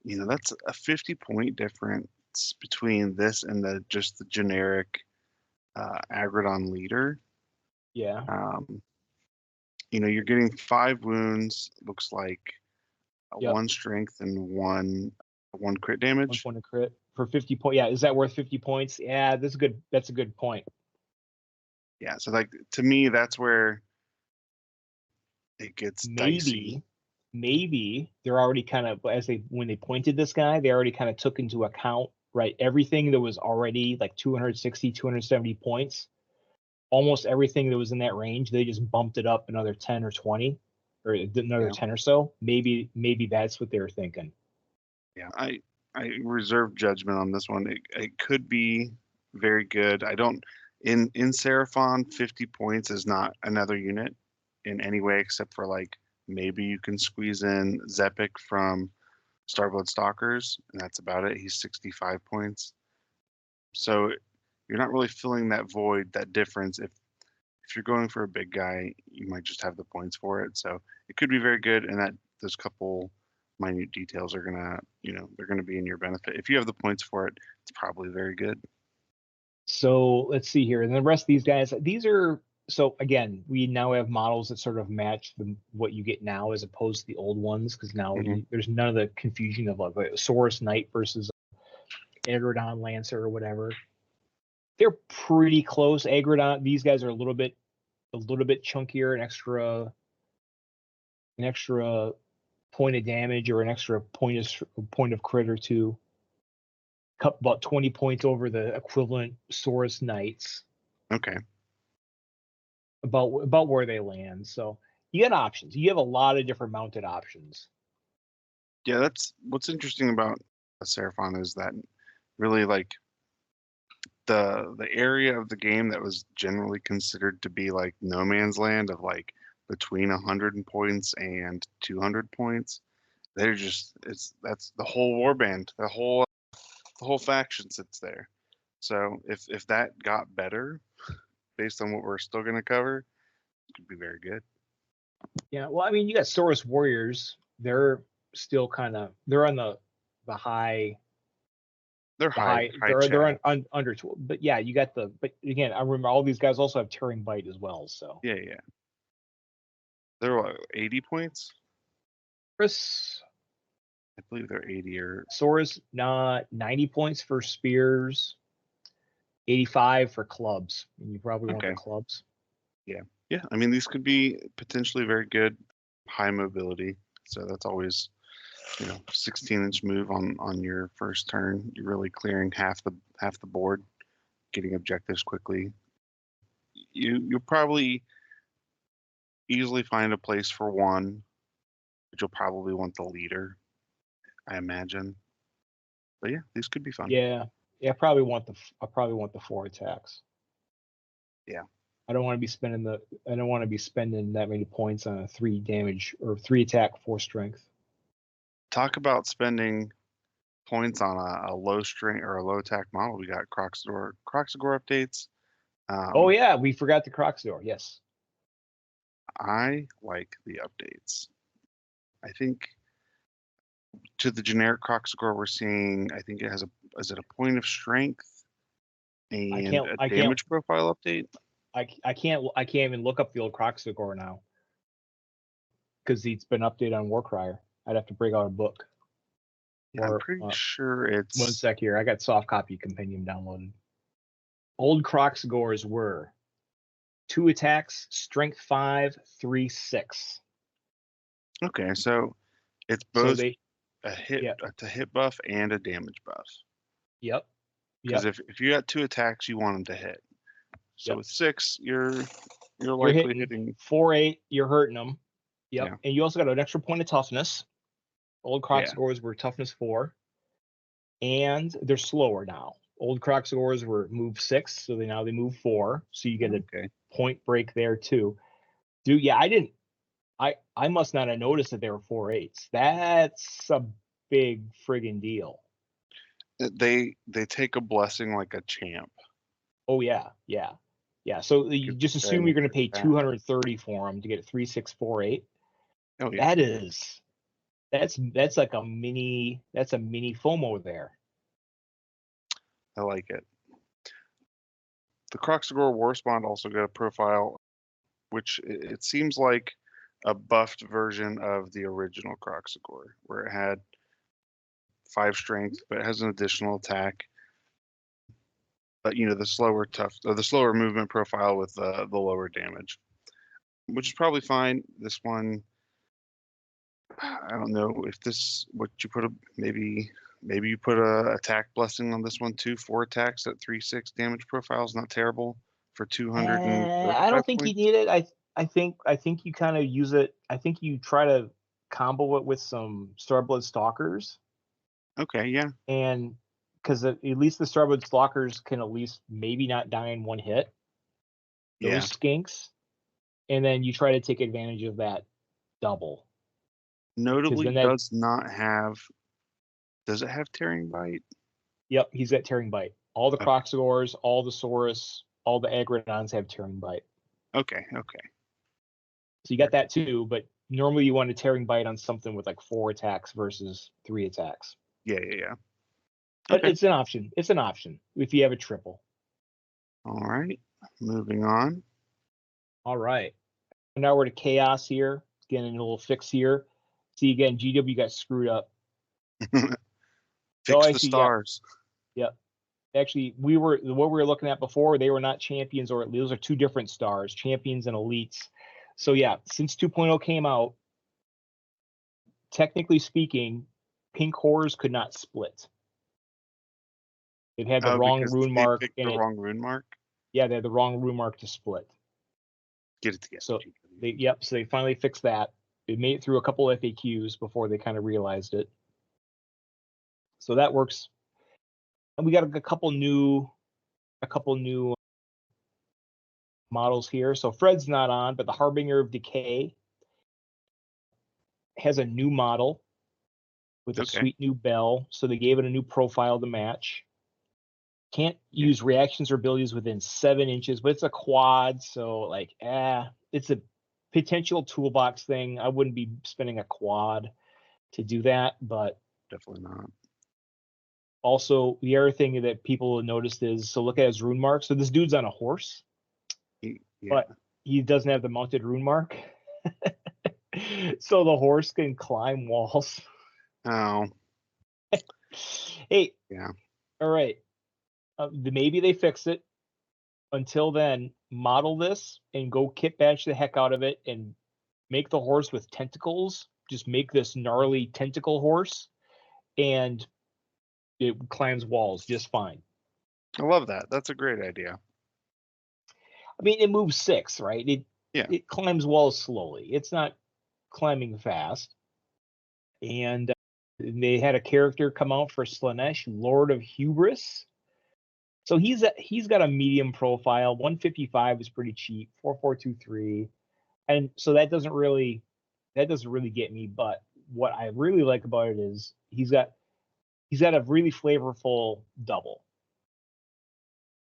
that's a 50-point difference between this and just the generic Agrodon leader. Yeah. You're getting 5 wounds, looks like 1 strength and one crit damage. One crit for 50 points. Yeah, is that worth 50 points? Yeah, that's a good point. Yeah, so to me, that's where it gets dicey. Maybe they're already kind of, when they pointed this guy, they already kind of took into account, right, everything that was already like 260, 270 points. Almost everything that was in that range, they just bumped it up another 10 or 20 or another 10 or so. Maybe that's what they were thinking. Yeah, I reserve judgment on this one. It could be very good. I don't in Seraphon, 50 points is not another unit in any way except for maybe you can squeeze in Zepic from Starblood Stalkers, and that's about it. He's 65 points. So you're not really filling that void, that difference. If you're going for a big guy, you might just have the points for it. So it could be very good, and that those couple minute details are gonna, they're gonna be in your benefit. If you have the points for it, it's probably very good. So let's see here. And the rest of these guys, so again, we now have models that sort of match what you get now as opposed to the old ones, because now there's none of the confusion of like a Saurus Knight versus Agrodon Lancer or whatever. They're pretty close. Agrodon, these guys are a little bit chunkier, an extra point of damage or an extra point of crit or two. About 20 points over the equivalent Saurus Knights. Okay. About where they land. So you got options. You have a lot of different mounted options. Yeah, that's what's interesting about Seraphon, is that really the area of the game that was generally considered to be like no man's land of between 100 points and 200 points. That's the whole warband, the whole faction sits there. So if that got better, based on what we're still going to cover, it could be very good. Yeah, well, I mean, you got Saurus Warriors. They're still they're on the high. They're high. They're on under 12. But yeah, you got but again, I remember all these guys also have Tearing Bite as well. So yeah. They're 80 points. Chris, I believe they're 80 or Saurus, 90 points for spears, 85 for clubs. And you probably want the clubs. Yeah. I mean, these could be potentially very good, high mobility. So that's always, 16-inch move on your first turn. You're really clearing half the board, getting objectives quickly. You'll probably easily find a place for one, but you'll probably want the leader, I imagine. But yeah, these could be fun. Yeah. I probably want the 4 attacks. Yeah. I don't want to be spending that many points on a 3 damage or 3 attack, 4 strength. Talk about spending points on a low strength or a low attack model. We got Kroxigor updates. Oh yeah, we forgot the Kroxigor. Yes. I like the updates. I think to the generic Kroxigor we're seeing, I think it has is it a point of strength and a damage profile update? I can't even look up the old Kroxigor now because it's been updated on Warcry. I'd have to break out a book. Yeah, I'm pretty sure it's... One sec here. I got soft copy compendium downloaded. Old Kroxigors were 2 attacks, strength 5, 3, 6. Okay, so it's both a hit buff and a damage buff. Yep. Because if you got 2 attacks, you want them to hit. So with 6, you're likely hitting 4-8. You're hurting them. Yep. Yeah. And you also got an extra point of toughness. Old Kroxigors were toughness 4, and they're slower now. Old Kroxigors were move 6, so they move 4. So you get a point break there too. Dude, yeah, I must not have noticed that they were 4-8s. That's a big friggin' deal. They take a blessing like a champ. Oh yeah. So you just assume you're going to pay 230 for them to get a 3, 6, 4, 8. Oh yeah. That's like a mini FOMO there. I like it. The Kroxigor Warspawn also got a profile, which it seems like a buffed version of the original Kroxigor, where it had 5 strength, but it has an additional attack. But the slower movement profile with the lower damage, which is probably fine. This one, I don't know if maybe you put a attack blessing on this one too. 4 attacks at 3/6 damage profile is not terrible for 200. I don't think you need it. I think you kind of use it. I think you try to combo it with some Starblood Stalkers. Okay, yeah. And because at least the Starblood Stalkers can at least maybe not die in 1 hit. Those skinks. And then you try to take advantage of that double. Notably, does it have Tearing Bite? Yep, he's got Tearing Bite. All the Kroxigors, all the Saurus, all the Agrodons have Tearing Bite. Okay. So you got that too, but normally you want a Tearing Bite on something with like 4 attacks versus 3 attacks. Yeah. But it's an option. It's an option if you have a triple. All right, moving on. All right. Now we're to Chaos here. Getting a little fix here. See, again, GW got screwed up. Fix the stars. Yep. Actually, what we were looking at before, they were not champions, or those are 2 different stars, champions and elites. So yeah, since 2.0 came out, technically speaking, pink horrors could not split. It had the wrong rune mark. The wrong rune mark? Yeah, they had the wrong rune mark to split. Get it together. So they finally fixed that. It made it through a couple FAQs before they kind of realized it. So that works. And we got a couple new models here. So Fred's not on, but the Harbinger of Decay has a new model with a sweet new bell. So they gave it a new profile to match. Can't use reactions or abilities within 7 inches, but it's a quad, so it's a potential toolbox thing. I wouldn't be spending a quad to do that, but definitely not. Also, the other thing that people noticed is, so look at his rune mark. So this dude's on a horse, but he doesn't have the mounted rune mark. So the horse can climb walls. Oh. Hey. Yeah. All right. Maybe they fix it. Until then, model this and go kit badge the heck out of it and make the horse with tentacles. Just make this gnarly tentacle horse, and it climbs walls just fine. I love that. That's a great idea. I mean, it moves 6, right? It climbs walls slowly. It's not climbing fast. And they had a character come out for Slaanesh, Lord of Hubris. So he's got a medium profile. 155 is pretty cheap. 4423, and so that doesn't really get me. But what I really like about it is he's got a really flavorful double.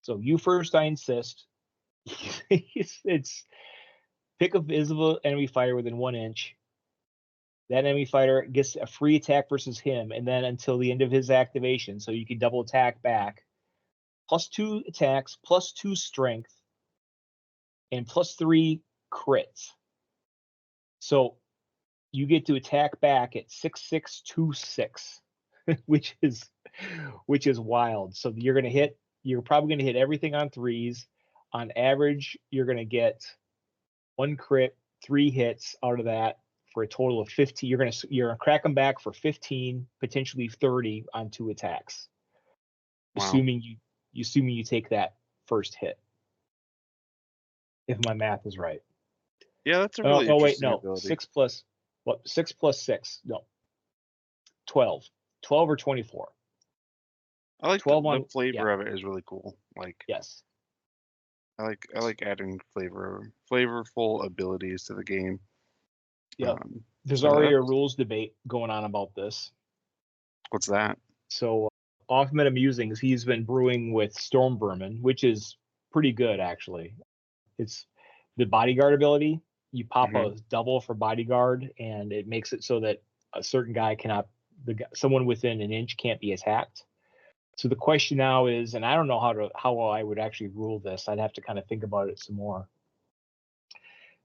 So you first, I insist. It's pick a visible enemy fighter within 1 inch. That enemy fighter gets a free attack versus him, and then until the end of his activation, so you can double attack back. +2 attacks, +2 strength, and +3 crits. So you get to attack back at 6626, which is wild. So you're probably gonna hit everything on 3s. On average, you're gonna get 1 crit, 3 hits out of that for a total of 15. You're gonna crack them back for 15, potentially 30 on 2 attacks. Wow. Assuming you take that first hit. If my math is right. Yeah, that's a really interesting ability. 6 plus 6? No. 12. 12 or 24. I like 12 the flavor of it is really cool. Like, yes. I like adding flavorful abilities to the game. Yeah. There's already a rules debate going on about this. What's that? So off Meta Musings, he's been brewing with Storm Vermin, which is pretty good actually. It's the bodyguard ability. You pop a double for bodyguard, and it makes it so that a certain guy someone within an inch can't be attacked. So the question now is, and I don't know how I would actually rule this. I'd have to kind of think about it some more.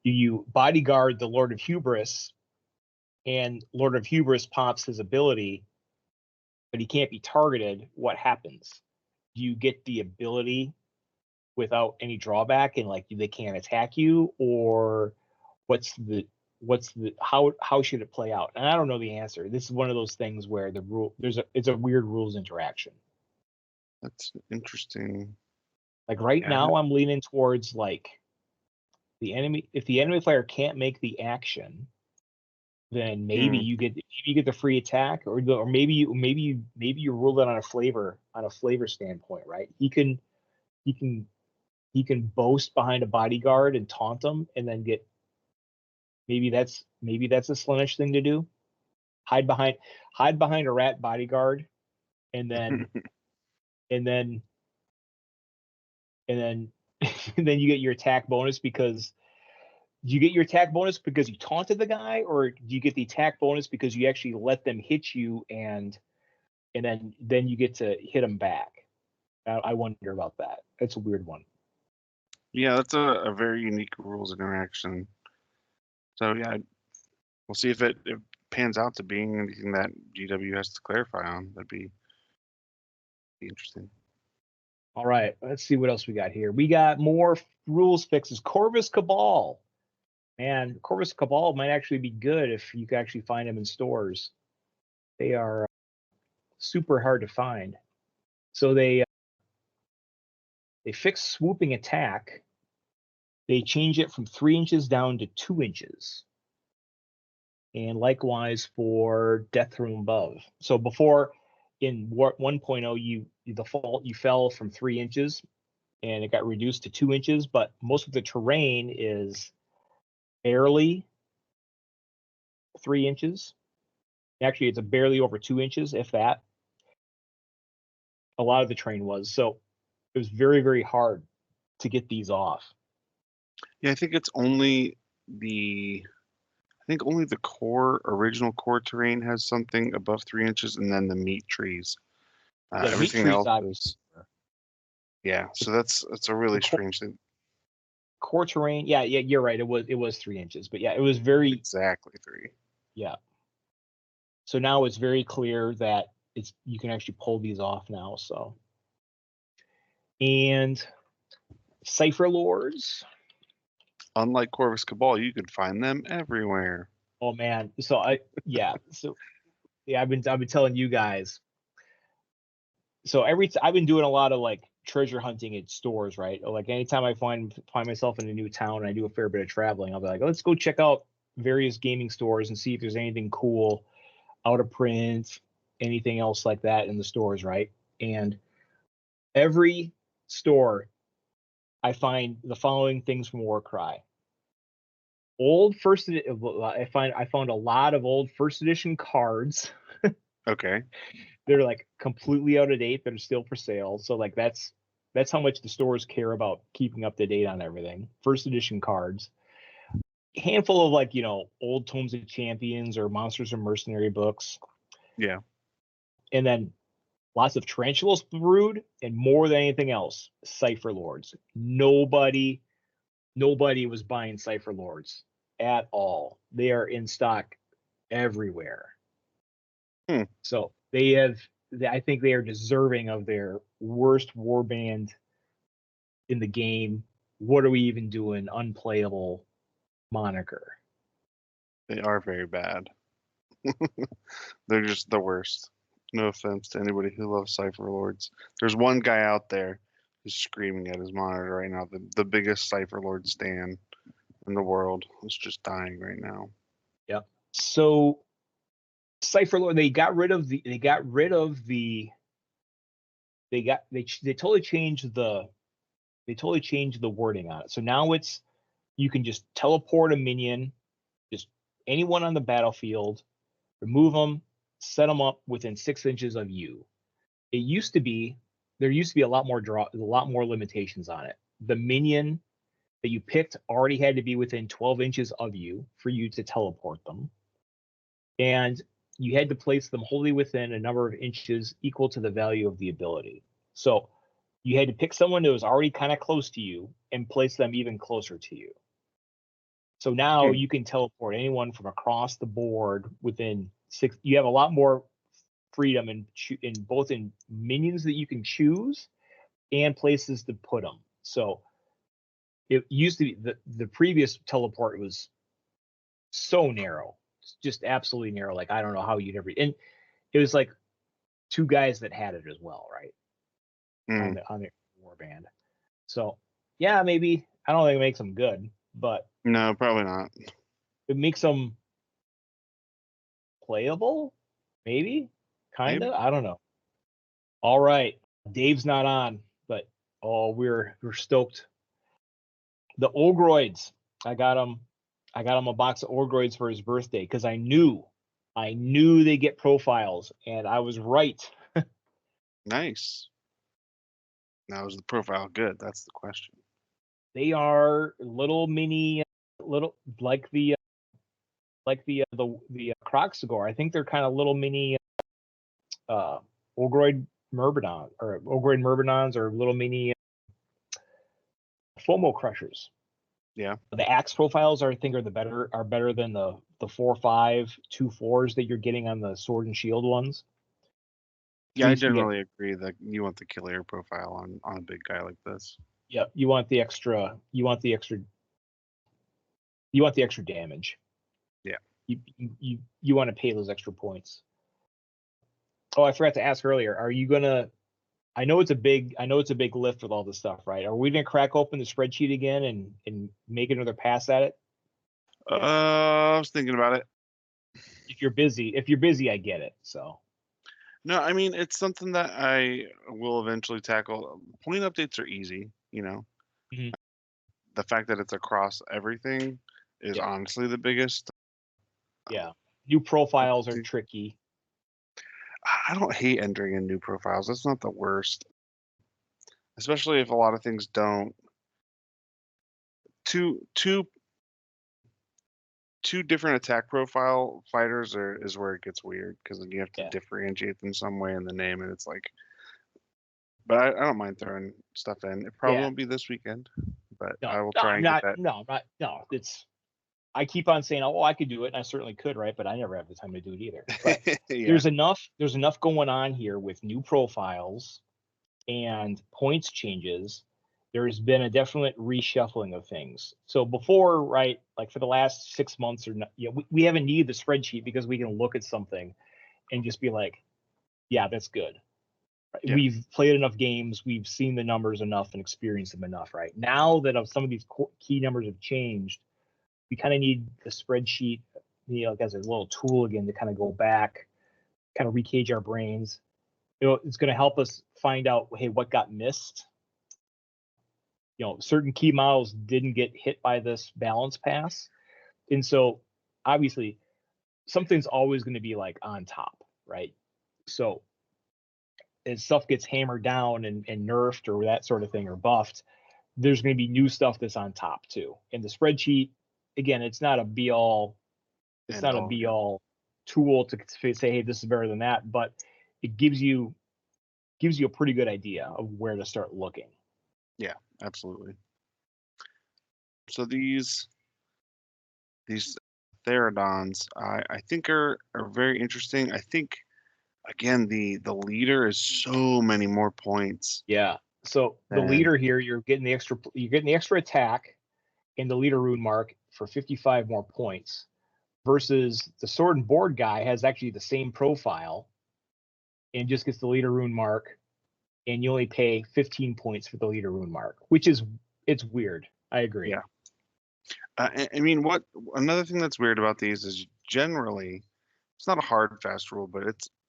You bodyguard the Lord of Hubris, and Lord of Hubris pops his ability, but he can't be targeted. What happens? Do you get the ability without any drawback, and like they can't attack you, or how should it play out? And I don't know the answer. This is one of those things where it's a weird rules interaction. That's interesting. Like right now, I'm leaning towards like if the enemy player can't make the action, then maybe you get the free attack, or maybe you rule it on a flavor standpoint, right? He can boast behind a bodyguard and taunt them, and then get maybe that's a Slaanesh thing to do. Hide behind a rat bodyguard, and then and then you get your attack bonus because you taunted the guy, or do you get the attack bonus because you actually let them hit you, and then you get to hit them back? I wonder about that. That's a weird one. Yeah, that's a very unique rules interaction. So yeah, we'll see if it pans out to being anything that GW has to clarify on. That'd be interesting. All right, let's see what else we got here. We got more rules fixes. Corvus Cabal. Man, Corvus Cabal might actually be good if you can actually find them in stores. They are super hard to find. So they fix swooping attack. They change it from 3 inches down to 2 inches. And likewise for Death from Above. So before in 1.0, you fell from 3 inches, and it got reduced to 2 inches, but most of the terrain is barely 3 inches. Actually, it's barely over 2 inches, if that. A lot of the terrain was. So it was very, very hard to get these off. Yeah, I think it's only the original core terrain has something above 3 inches, and then the meat trees. Everything else is. Yeah, so that's a really strange thing. Core terrain, yeah, you're right. It was 3 inches, but yeah, it was very exactly 3. Yeah. So now it's very clear that you can actually pull these off now. So, and Cypher Lords. Unlike Corvus Cabal, you could find them everywhere. Oh man, so I've been telling you guys. So I've been doing a lot of like treasure hunting at stores, right? Like anytime I find myself in a new town and I do a fair bit of traveling, I'll be like, let's go check out various gaming stores and see if there's anything cool, out of print, anything else like that in the stores, right? And Every store, I find the following things from Warcry. I found a lot of old first edition cards. Okay. They're like completely out of date, that are still for sale. So like that's how much the stores care about keeping up to date on everything. First edition cards. Handful of like, old Tomes of Champions or Monsters and Mercenary books. Yeah. And then lots of Tarantulas Brood, and more than anything else, Cypher Lords. Nobody was buying Cypher Lords at all. They are in stock everywhere. So I think they are deserving of their worst warband in the game. What are we even doing? Unplayable moniker. They are very bad. They're just the worst. No offense to anybody who loves Cypher Lords. There's one guy out there who's screaming at his monitor right now. The biggest Cypher Lord stan in the world is just dying right now. Yep. So Cypher Lord, they totally changed the wording on it. So now you can just teleport a minion, just anyone on the battlefield, remove them, set them up within 6 inches of you. There used to be a lot more limitations on it. The minion that you picked already had to be within 12 inches of you for you to teleport them. And you had to place them wholly within a number of inches equal to the value of the ability. So you had to pick someone that was already kind of close to you and place them even closer to you. So now you can teleport anyone from across the board within 6. You have a lot more freedom in both in minions that you can choose and places to put them. So it used to be the previous teleport was so narrow, just absolutely narrow. Like I don't know how you'd ever. And it was like 2 guys that had it as well, right? On the warband. So yeah, maybe I don't think it makes them good, but no, probably not. It makes them playable, maybe, kind of. I don't know. All right, Dave's not on, but we're stoked. The Ogreids, I got him a box of Ogreids for his birthday because I knew they get profiles, and I was right. Nice. Now, is the profile good? That's the question. They are little mini, like the Kroxigor. I think they're kind of little mini Ogroid Myrmidon or Ogreid Myrmidons or little mini FOMO crushers. Yeah. The axe profiles are better than the 4/5 2/4s that you're getting on the sword and shield ones. Yeah, I generally agree that you want the killer profile on a big guy like this. Yeah, you want the extra damage. Yeah. You want to pay those extra points. Oh, I forgot to ask earlier. Are you gonna? I know it's a big lift with all this stuff, right? Are we gonna crack open the spreadsheet again and make another pass at it? I was thinking about it. If you're busy, I get it. So. No, I mean it's something that I will eventually tackle. Point updates are easy, Mm-hmm. The fact that it's across everything is honestly the biggest. Yeah, new profiles are tricky. I don't hate entering in new profiles. That's not the worst. Especially if a lot of things don't. Two different attack profile fighters is where it gets weird because then you have to differentiate them some way in the name, and it's like. But I don't mind throwing stuff in. It probably won't be this weekend, but I will try and get that. No. I keep on saying, oh, I could do it, and I certainly could, right? But I never have the time to do it either. But there's enough going on here with new profiles and points changes. There's been a definite reshuffling of things. So before, right, like for the last 6 months we haven't needed the spreadsheet because we can look at something and just be like, yeah, that's good. Right? Yeah. We've played enough games, we've seen the numbers enough and experienced them enough, right? Now that some of these key numbers have changed, we kind of need the spreadsheet, as a little tool again to kind of go back, kind of recage our brains. it's going to help us find out, hey, what got missed. Certain key models didn't get hit by this balance pass. And so obviously something's always going to be like on top, right? So as stuff gets hammered down and nerfed or that sort of thing, or buffed, there's going to be new stuff that's on top too. And the spreadsheet, again, it's not a be all tool to say, hey, this is better than that, but it gives you a pretty good idea of where to start looking. Yeah, absolutely. So these Kharadrons, I think are very interesting. I think, again, the leader is so many more points. Yeah. So the leader here, you're getting the extra attack and the leader rune mark for 55 more points, versus the sword and board guy has actually the same profile and just gets the leader rune mark, and you only pay 15 points for the leader rune mark, which is, it's weird. I agree. Yeah. I mean, another thing that's weird about these is generally it's not a hard fast rule, but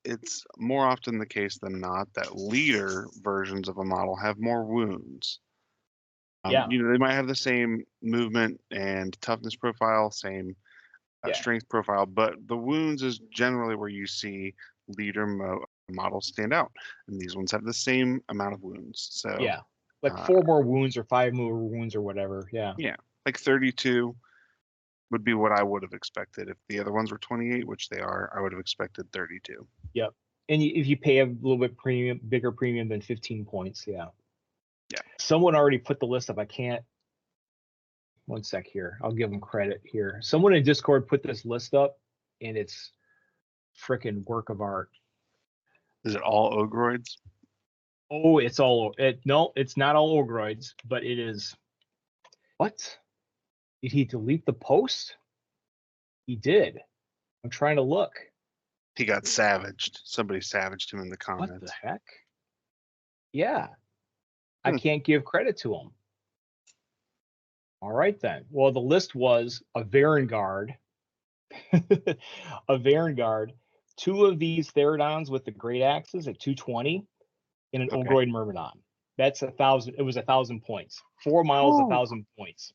it's more often the case than not that leader versions of a model have more wounds. Yeah. They might have the same movement and toughness profile, same strength profile, but the wounds is generally where you see leader models stand out, and these ones have the same amount of wounds. So yeah, like 4 more wounds or 5 more wounds or whatever. Yeah. Yeah, like 32 would be what I would have expected. If the other ones were 28, which they are, I would have expected 32. Yep. And if you pay a little bit bigger premium than 15 points, yeah. Yeah. Someone already put the list up. I can't. One sec here. I'll give them credit here. Someone in Discord put this list up, and it's freaking work of art. Is it all Ogreids? Oh, no, it's not all Ogreids, but it is. What? Did he delete the post? He did. I'm trying to look. He got savaged. Somebody savaged him in the comments. What the heck? Yeah. I can't give credit to him. All right, then. Well, the list was a Varangard, a Varangard, 2 of these Kharadrons with the great axes at 220, and an Ogroid Myrmidon. That's 1,000. It was 1,000 points. 4 miles, 1,000 points.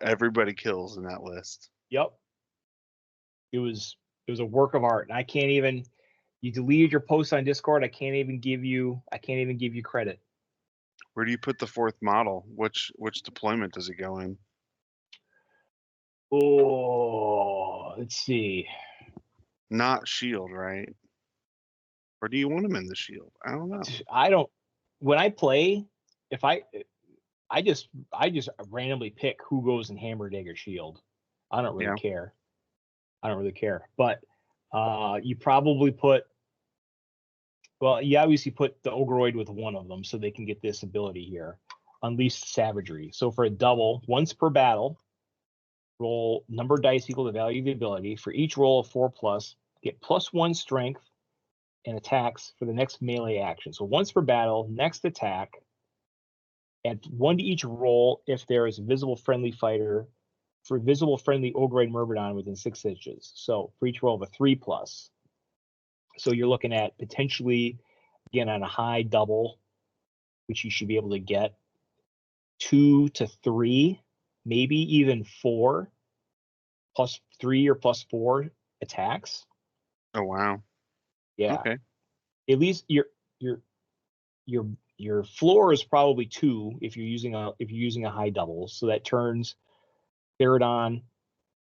Everybody kills in that list. Yep. It was a work of art, and I can't even. You deleted your post on Discord. I can't even give you credit. Where do you put the 4th model? Which deployment does it go in? Oh, let's see. Not shield, right? Or do you want him in the shield? I don't know. I don't. When I play, if I just randomly pick who goes in hammer, dagger, shield. I don't really care. But you probably put. Well, you obviously put the Ogroid with one of them so they can get this ability here, Unleashed Savagery. So for a double, once per battle, roll number of dice equal to the value of the ability. For each roll of 4+, get +1 strength and attacks for the next melee action. So once per battle, next attack, add 1 to each roll if there is a visible friendly fighter, for visible friendly Ogroid Myrmidon within 6 inches. So for each roll of a 3+. So you're looking at potentially, again, on a high double, which you should be able to get 2 to 3, maybe even 4, +3 or +4 attacks. Oh wow. Yeah. Okay. At least your floor is probably 2 if you're using a high double. So that turns Kharadron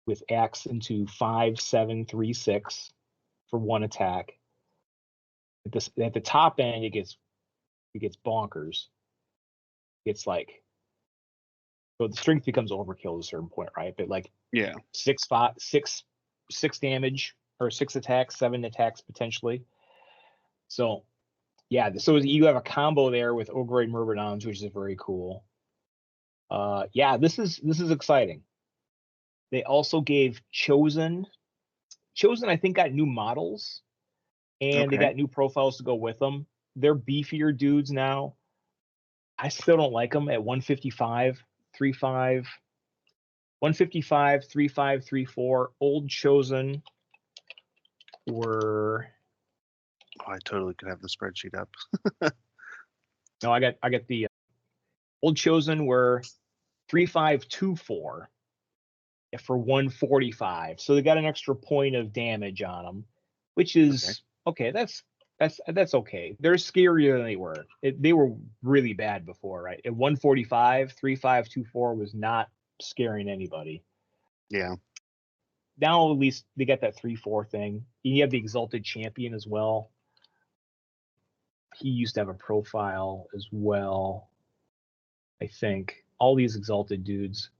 with axe into 5, 7, 3, 6 for 1 attack. At the top end, it gets bonkers. It's like, so the strength becomes overkill at a certain point, right? But like 6 damage or 6 attacks, 7 attacks potentially. So yeah, so you have a combo there with Ogroid Myrmidons, which is very cool. Yeah, this is exciting. They also gave Chosen. I think got new models, and they got new profiles to go with them. They're beefier dudes now. I still don't like them at 155, 35, 155, 35, 34. Old Chosen were I totally could have the spreadsheet up. No, I got the Old Chosen were 3524 for 145. So they got an extra point of damage on them, which is okay. That's okay. They're scarier than they were. They were really bad before, right? At 145, 3524 was not scaring anybody. Yeah. Now at least they got that 3-4 thing. You have the Exalted Champion as well. He used to have a profile as well, I think. All these Exalted dudes.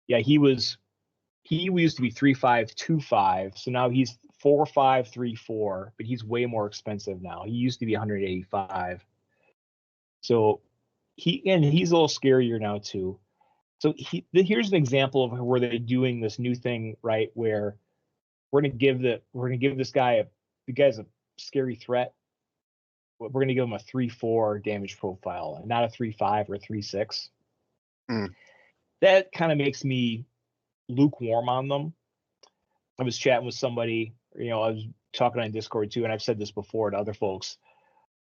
Yeah, he used to be 3525, so now he's 4534, but he's way more expensive now. He used to be 185. So he's a little scarier now too. So here's an example of where they're doing this new thing, right? Where we're gonna give this guy the guy's a scary threat. We're gonna give him a 3-4 damage profile, and not a 3-5 or 3-6. That kind of makes me lukewarm on them. I was chatting with somebody, I was talking on Discord too, and I've said this before to other folks.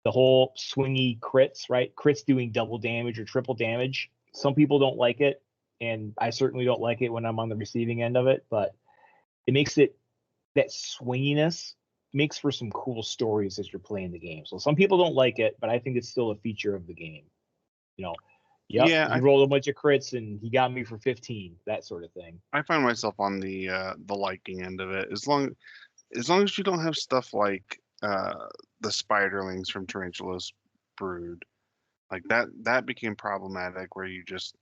The whole swingy crits, right? Crits doing double damage or triple damage. Some people don't like it, and I certainly don't like it when I'm on the receiving end of it, but it makes that swinginess makes for some cool stories as you're playing the game. So some people don't like it, but I think it's still a feature of the game. Yeah, he rolled a bunch of crits and he got me for 15, that sort of thing. I find myself on the liking end of it. As long as you don't have stuff like the spiderlings from Tarantula's Brood, like that became problematic, where you just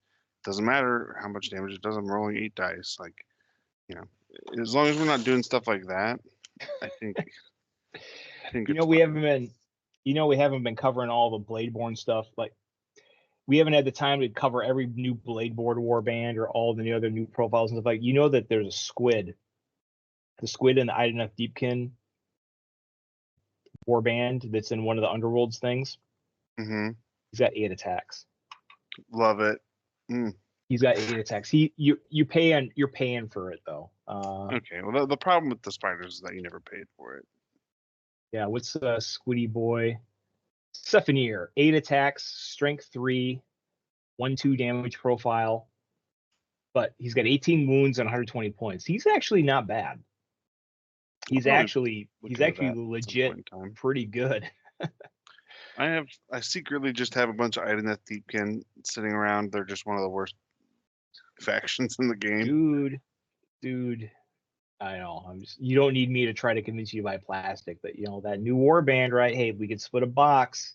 doesn't matter how much damage it does. I'm rolling 8 dice. Like, as long as we're not doing stuff like that, I think we haven't been covering all the Bladeborn stuff. Like, we haven't had the time to cover every new Bladeborn warband or all the other new profiles and stuff. Like, that there's a squid. The squid in the Ideneth Deepkin warband that's in one of the Underworlds things. Mm-hmm. He's got 8 attacks. Love it. He's got 8 attacks. You're paying for it though. Okay. Well, the problem with the spiders is that you never paid for it. Yeah. What's Squiddy boy? Sephonir, 8 attacks, strength 3, 1-2 damage profile, but he's got 18 wounds and 120 points. He's actually not bad. He's actually legit pretty good. I secretly just have a bunch of Ideneth Deepkin sitting around. They're just one of the worst factions in the game. Dude. I know. You don't need me to try to convince you to buy plastic, but that new warband, right? Hey, we could split a box.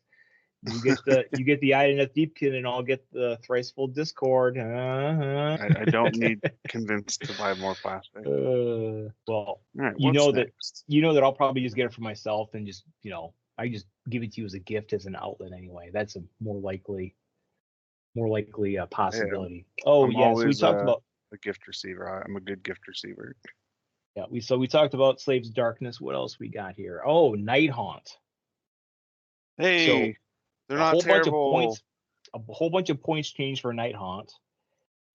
You get the Ideneth Deepkin, and I'll get the Thricefold Discord. I don't need convinced to buy more plastic. Well, right, that I'll probably just get it for myself, and just I just give it to you as a gift, as an outlet anyway. That's a more likely possibility. So we talked about a gift receiver. I'm a good gift receiver. Yeah, we talked about Slaves of Darkness. What else we got here? Oh, Night Haunt. Hey, so they're not terrible. A whole bunch of points changed for Night Haunt,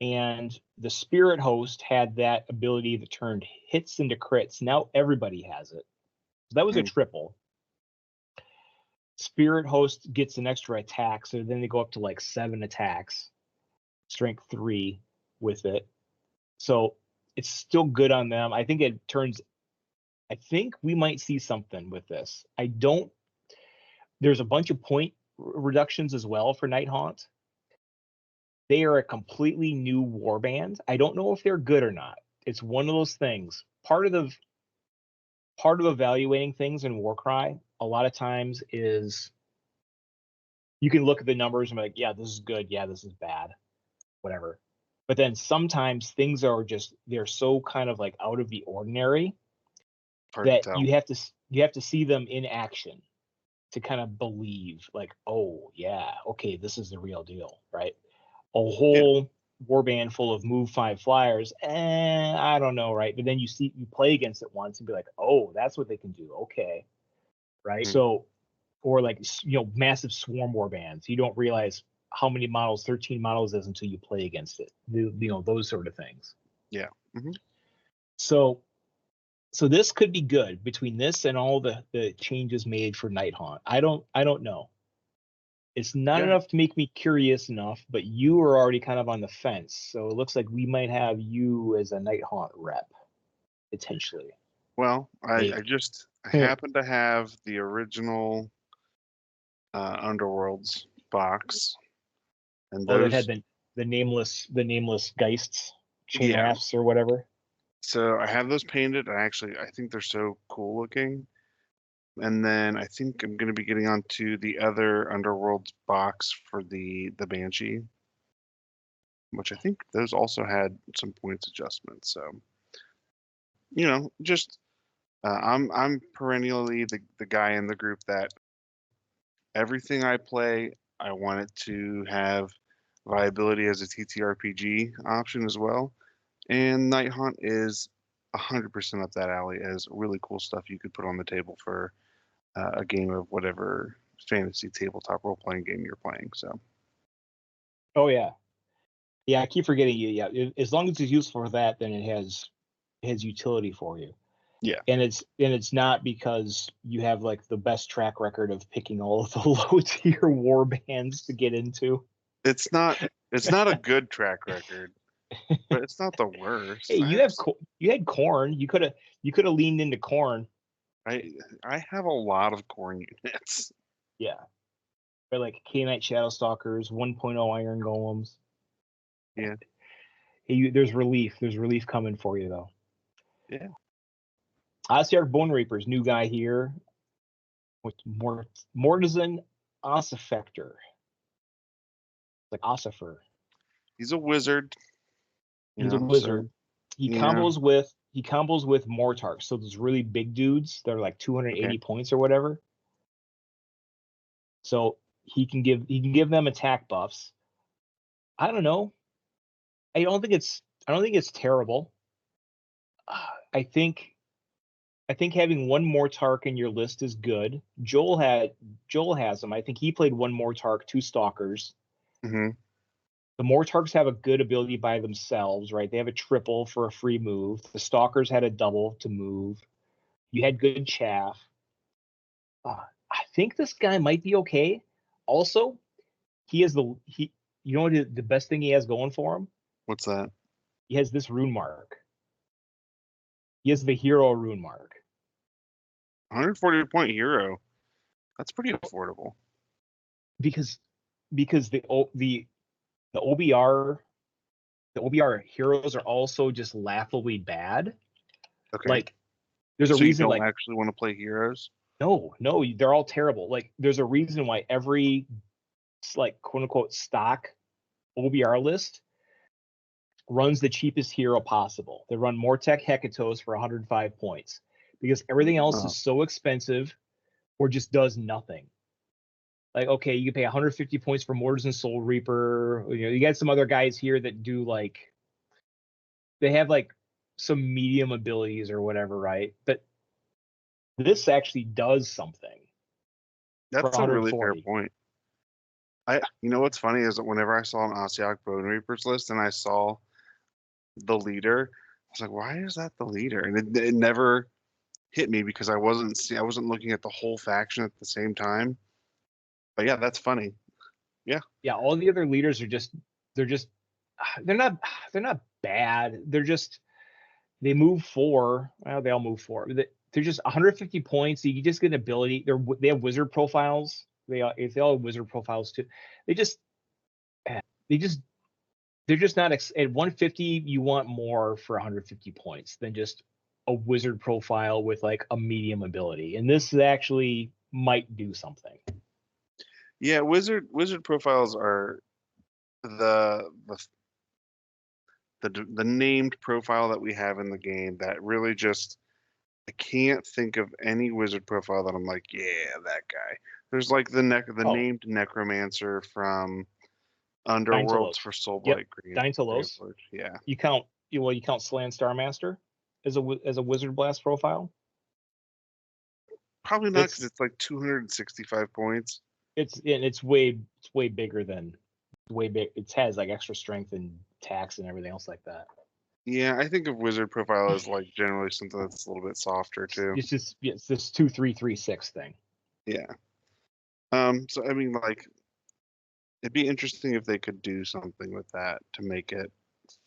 and the Spirit Host had that ability that turned hits into crits. Now everybody has it. So that was a triple. Spirit Host gets an extra attack, so then they go up to like 7 attacks, strength 3 with it. So it's still good on them. I think we might see something with this. There's a bunch of point reductions as well for Night Haunt. They are a completely new warband. I don't know if they're good or not. It's one of those things. Part of evaluating things in Warcry a lot of times is you can look at the numbers and be like, yeah, this is good. Yeah, this is bad. Whatever. But then sometimes things they're so kind of like out of the ordinary that you have to see them in action to kind of believe, like, oh yeah, okay, this is the real deal, right? A whole warband full of move 5 flyers, I don't know, right? But then you play against it once and be like, oh, that's what they can do, okay, right? So, or like massive swarm warbands, you don't realize how many models 13 models is until you play against it. Those sort of things. Yeah. So So this could be good between this and all the changes made for Nighthaunt. I don't know. It's not enough to make me curious enough, but you are already kind of on the fence. So it looks like we might have you as a Nighthaunt rep, potentially. Well, I happen to have the original Underworlds box, and those that had the nameless Geists, chain rafts or whatever. So I have those painted. I think they're so cool looking. And then I think I'm going to be getting onto the other Underworlds box for the Banshee, which I think those also had some points adjustments. So, just I'm perennially the guy in the group that everything I play, I want it to have viability as a TTRPG option as well. And Nighthaunt is 100% up that alley as really cool stuff you could put on the table for a game of whatever fantasy tabletop role-playing game you're playing. So. Oh yeah, I keep forgetting you. Yeah, as long as it's useful for that, then it has utility for you. Yeah. And it's not because you have like the best track record of picking all of the low tier war bands to get into. It's not a good track record, but it's not the worst. Hey, you had Khorne. You could have leaned into Khorne. I have a lot of Khorne units. Yeah. Or like K-Knight Shadowstalkers, 1.0 Iron Golems. Yeah. Hey, there's relief. There's relief coming for you though. Yeah. Ossiarch Bone Reapers, new guy here with Mortisan Ossifector. Like Ossifer. He's a wizard. He's a wizard. He combos with Mortarch. So those really big dudes, they're like 280 points or whatever. So he can give them attack buffs. I don't know. I don't think it's terrible. I think having one Mortarch in your list is good. Joel has them. I think he played one Mortarch, 2 Stalkers. Mm-hmm. The Mortarchs have a good ability by themselves, right? They have a triple for a free move. The Stalkers had a double to move. You had good chaff. I think this guy might be okay. Also, he has you know what the best thing he has going for him? What's that? He has this rune mark. He has the hero rune mark. 140 point hero. That's pretty affordable. Because the OBR heroes are also just laughably bad. Okay. Like there's a reason you don't actually want to play heroes? No, they're all terrible. Like there's a reason why every like quote unquote stock OBR list runs the cheapest hero possible. They run Mortek Hekatos for 105 points because everything else is so expensive or just does nothing. Like, okay, you can pay 150 points for Mortisan Soul Reaper. You got some other guys here that do like, they have like some medium abilities or whatever, right? But this actually does something. That's a really fair point. You know what's funny is that whenever I saw an Ossiarch Bone Reapers list and I saw the leader, I was like, why is that the leader? And it never hit me because I wasn't looking at the whole faction at the same time. But yeah, that's funny. Yeah. Yeah, all the other leaders they're not bad. They move 4. Well, they all move 4. They're just 150 points. So you just get an ability. They have wizard profiles. They all have wizard profiles too. They're just not at 150. You want more for 150 points than just a wizard profile with like a medium ability. And this actually might do something. Yeah, wizard profiles are the named profile that we have in the game that really just, I can't think of any wizard profile that I'm like, yeah, that guy. There's like the named necromancer from Underworlds for Soulblight Green. Dying to Los. Yeah. You count Slan Starmaster as a wizard blast profile? Probably not, because it's like 265 points. It's way bigger than way big. It has like extra strength and tax and everything else like that. Yeah, I think of wizard profile as like generally something that's a little bit softer too. It's just it's this 2-3-3-6 thing. Yeah. So I mean, like, it'd be interesting if they could do something with that to make it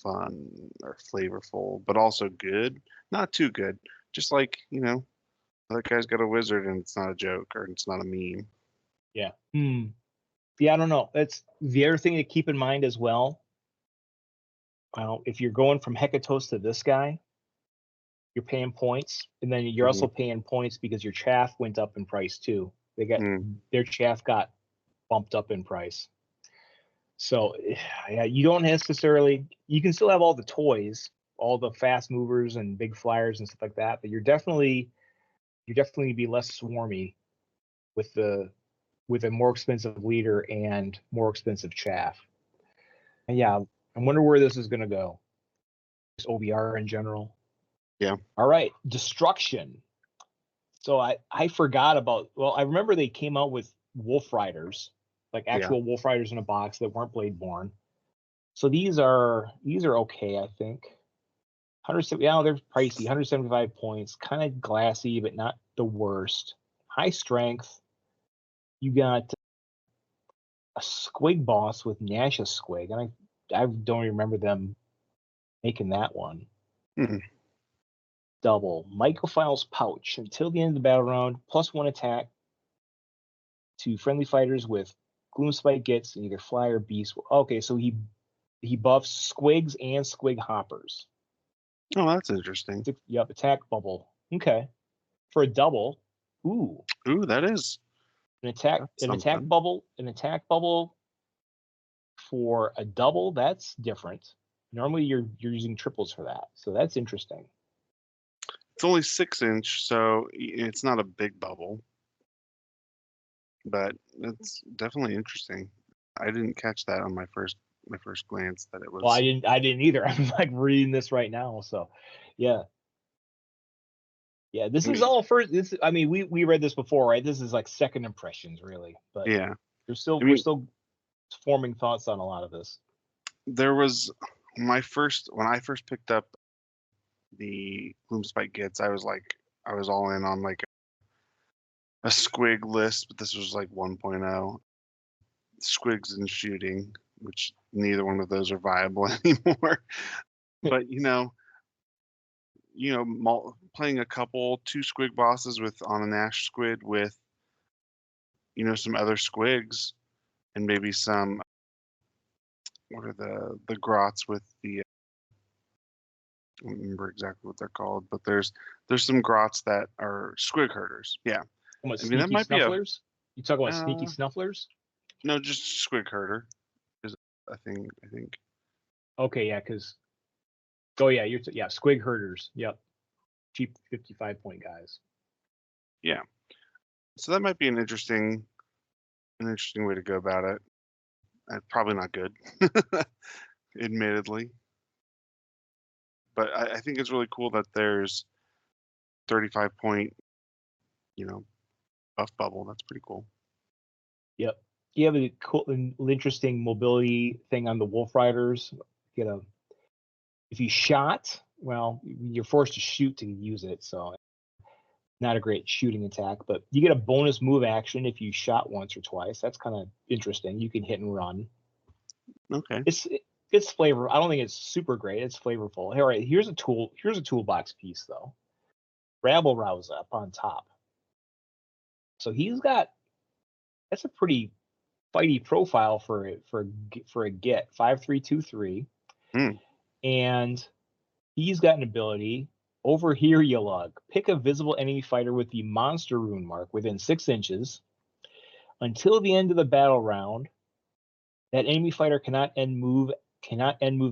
fun or flavorful, but also good. Not too good. Just like, that guy's got a wizard and it's not a joke or it's not a meme. Yeah. Yeah, I don't know. That's the other thing to keep in mind as well. If you're going from Hekatos to this guy, you're paying points, and then you're also paying points because your chaff went up in price too. Their chaff got bumped up in price. So yeah, you don't necessarily. You can still have all the toys, all the fast movers and big flyers and stuff like that, but you're definitely be less swarmy with a more expensive leader and more expensive chaff. And yeah, I wonder where this is going to go. Just OBR in general. Yeah. All right, destruction. So I forgot about. Well, I remember they came out with Wolf Riders, like actual Wolf Riders in a box that weren't Bladeborn. So these are okay, I think. 170. Yeah, they're pricey. 175 points, kind of glassy, but not the worst. High strength. You got a Squig boss with Nash's Squig, and I don't even remember them making that one. Double Mycophile's Pouch until the end of the battle round, +1 attack to friendly fighters with Gloomspite Gets and either Fly or Beast. Okay, so he buffs Squigs and Squig Hoppers. Oh, that's interesting. Yep, attack bubble. Okay, for a double. Ooh, that is an attack bubble for a double. That's different. Normally you're using triples for that, so that's interesting. It's only 6-inch, so it's not a big bubble, but it's definitely interesting. I didn't catch that on my first glance that it was. Well, I didn't either. I'm like reading this right now, so yeah. Yeah, this is all first. I mean, we read this before, right? This is like second impressions, really. But yeah, we're still forming thoughts on a lot of this. There was when I first picked up the Gloomspite Gets, I was all in on like a Squig list, but this was like 1.0 Squigs and shooting, which neither one of those are viable anymore. But playing a couple 2 Squig bosses on a Nash Squid with some other Squigs and maybe some what are the grots with the I don't remember exactly what they're called, but there's some grots that are Squig herders. Yeah. I mean, that might snufflers? You talk about sneaky snufflers? No, just Squig herder is a thing, I think. Okay, yeah, because Squig herders. Yep. Cheap 55-point guys. Yeah. So that might be an interesting way to go about it. Probably not good, admittedly. But I think it's really cool that there's 35-point, buff bubble. That's pretty cool. Yep. You have a cool and interesting mobility thing on the Wolf Riders. If you shot, well, you're forced to shoot to use it, so not a great shooting attack, but you get a bonus move action if you shot once or twice. That's kind of interesting. You can hit and run. Okay. It's flavor. I don't think it's super great. It's flavorful. All right, here's a toolbox piece though. Rabble Rouse up on top. So that's a pretty fighty profile for a get 5-3-2-3, and he's got an ability. Over here, you lug. Pick a visible enemy fighter with the monster rune mark within 6 inches. Until the end of the battle round, that enemy fighter cannot end move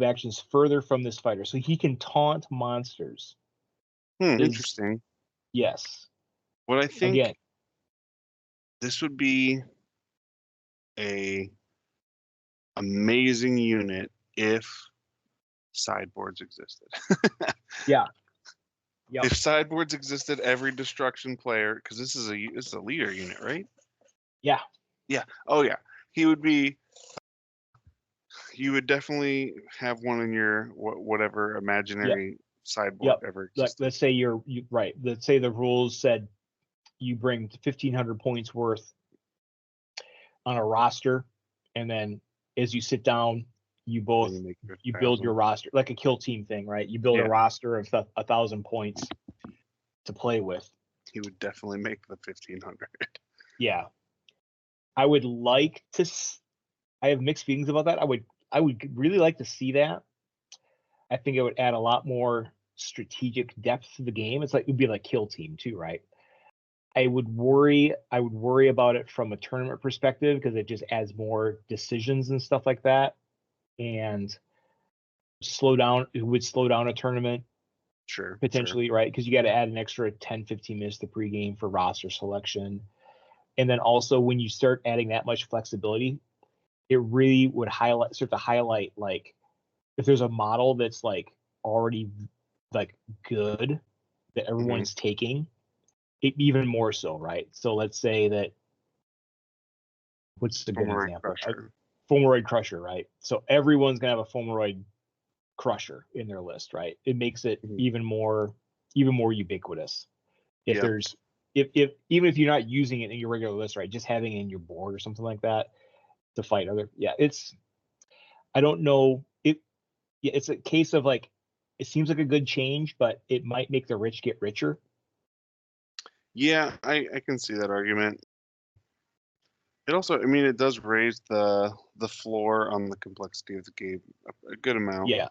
actions further from this fighter. So he can taunt monsters. Interesting. Yes. What I think again, this would be a amazing unit if sideboards existed. Yeah. Yep. If sideboards existed, every destruction player, because this is a leader unit, right? Yeah. Yeah. Oh yeah. He would be you would definitely have one in your whatever imaginary sideboard ever existed. Let's say right. Let's say the rules said you bring 1,500 points worth on a roster, and then as you sit down, you build your roster like a kill team thing, right? You build a roster of 1,000 points to play with. He would definitely make the 1,500. Yeah, I would like to. I have mixed feelings about that. I would really like to see that. I think it would add a lot more strategic depth to the game. It would be like kill team too, right? I would worry about it from a tournament perspective because it just adds more decisions and stuff like that, and it would slow down a tournament. Sure. Potentially, right? Because you got to add an extra 10, 15 minutes to pregame for roster selection. And then also when you start adding that much flexibility, it really would start to highlight like if there's a model that's like already like good that everyone's taking, it even more so, right? So let's say that what's the good example? Fulmoroid Crusher, right? So everyone's gonna have a Fulmoroid Crusher in their list, right? It makes it even more ubiquitous. If there's if even if you're not using it in your regular list, right? Just having it in your board or something like that to fight other. Yeah, I don't know. It's a case of like it seems like a good change, but it might make the rich get richer. Yeah, I can see that argument. It also, I mean, it does raise the floor on the complexity of the game a good amount. Yeah.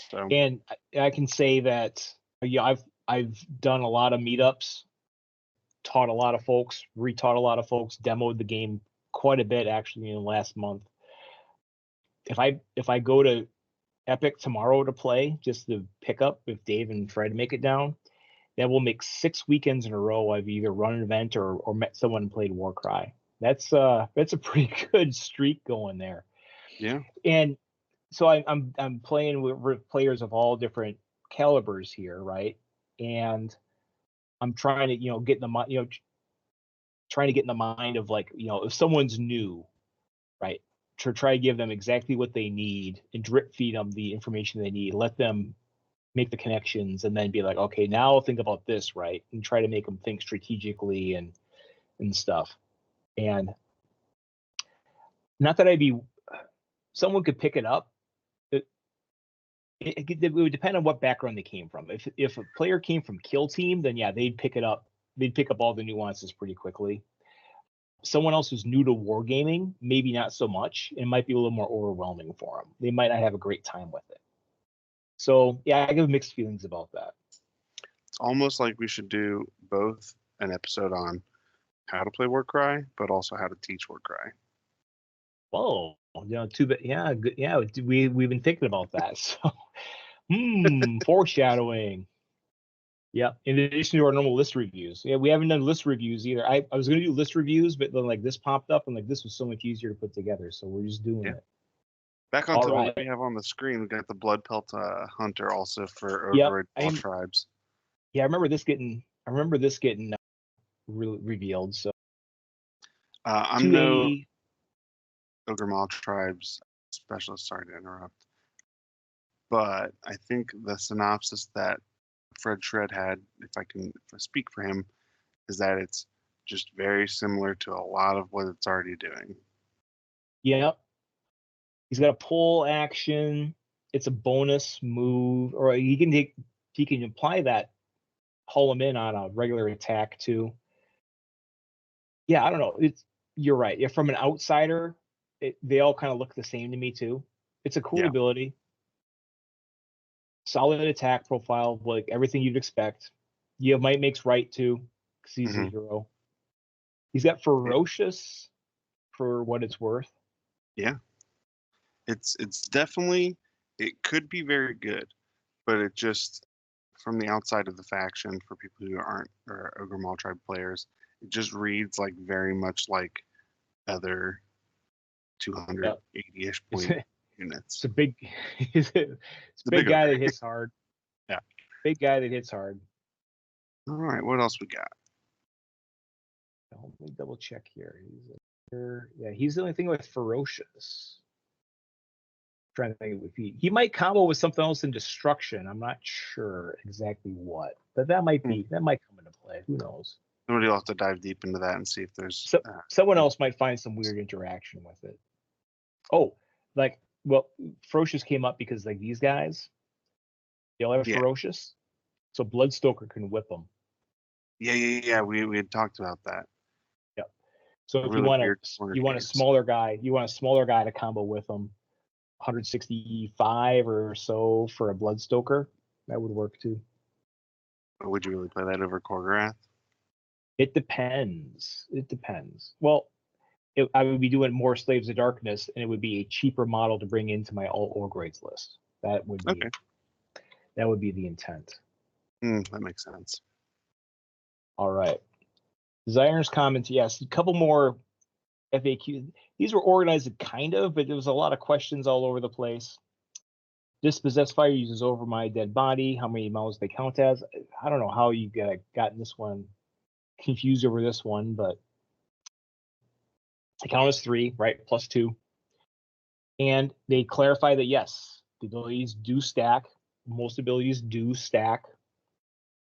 So. And I can say that I've done a lot of meetups, taught a lot of folks, retaught a lot of folks, demoed the game quite a bit actually in the last month. If I go to Epic tomorrow to play, just to pick up if Dave and Fred make it down, that will make 6 weekends in a row I've either run an event or met someone and played Warcry. That's a pretty good streak going there. Yeah. And so I'm playing with players of all different calibers here, right? And I'm trying to get in the trying to get in the mind of like if someone's new, right? To try to give them exactly what they need and drip feed them the information they need, let them make the connections, and then be like, okay, now think about this, right? And try to make them think strategically and stuff. And not that someone could pick it up. It would depend on what background they came from. If a player came from Kill Team, then yeah, they'd pick it up. They'd pick up all the nuances pretty quickly. Someone else who's new to wargaming, maybe not so much. It might be a little more overwhelming for them. They might not have a great time with it. So yeah, I have mixed feelings about that. It's almost like we should do both an episode on how to play Warcry, but also how to teach Warcry. Whoa, too bad. Yeah, good. Yeah, we've been thinking about that. So, foreshadowing. Yeah, in addition to our normal list reviews. Yeah, we haven't done list reviews either. I was going to do list reviews, but then like this popped up and like this was so much easier to put together. So we're just doing it. Back onto what we have on the screen, we got the Blood Pelt Hunter also for Ogreids tribes. Yeah, I remember this getting revealed. So I'm no Ogre tribes specialist. Sorry to interrupt, but I think the synopsis that Fred Shred had, if I speak for him, is that it's just very similar to a lot of what it's already doing. Yep. He's got a pull action. It's a bonus move, or he can apply that, haul him in on a regular attack too. Yeah, I don't know. You're right. If from an outsider, they all kind of look the same to me too. It's a cool ability. Solid attack profile, like everything you'd expect. You have Might Makes Right too, because he's a hero. He's got Ferocious for what it's worth. Yeah. It's definitely, it could be very good, but it just, from the outside of the faction, for people who aren't Ogre Maul Tribe players, it just reads like very much like other 280-ish point units. It's a big, it's a big guy that hits hard. Yeah. Big guy that hits hard. All right, what else we got? Let me double check here. He's the only thing with Ferocious. Trying to think if he might combo with something else in destruction. I'm not sure exactly what, but that might come into play. Who knows? Somebody will have to dive deep into that and see if there's someone else might find some weird interaction with it. Oh, Ferocious came up because like these guys, they'll have Ferocious, so Bloodstoker can whip them. Yeah. We had talked about that. Yep. So if you want a smaller guy, to combo with them. 165 or so for a Bloodstoker, that would work too. Would you really play that over Korgorath? It depends. Well, I would be doing more Slaves of Darkness, and it would be a cheaper model to bring into my all Ogreids list. That would be the intent. That makes sense. All right. Desire's comments, yes. A couple more FAQs. These were organized kind of, but there was a lot of questions all over the place. Dispossessed fire uses over my dead body. How many models they count as? I don't know how you gotten this one confused over this one, but they count as 3, right? Plus 2. And they clarify that yes, the abilities do stack. Most abilities do stack.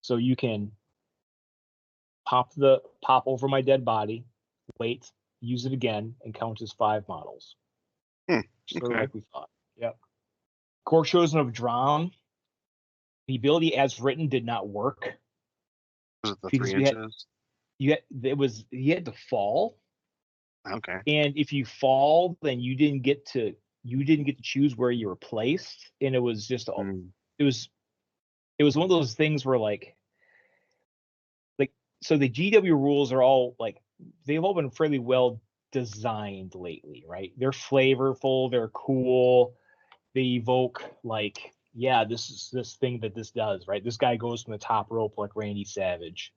So you can pop over my dead body, wait, use it again, and count as 5 models. Sort of like we thought. Yep. Core Chosen of Drown. The ability as written did not work. Was it the 3 inches? He had to fall. Okay. And if you fall, then you didn't get to choose where you were placed. And it was just it was one of those things where like so the GW rules are all like they've all been fairly well designed lately, right? They're flavorful, they're cool, they evoke like, yeah, this is this thing that this does, right? This guy goes from the top rope like Randy Savage,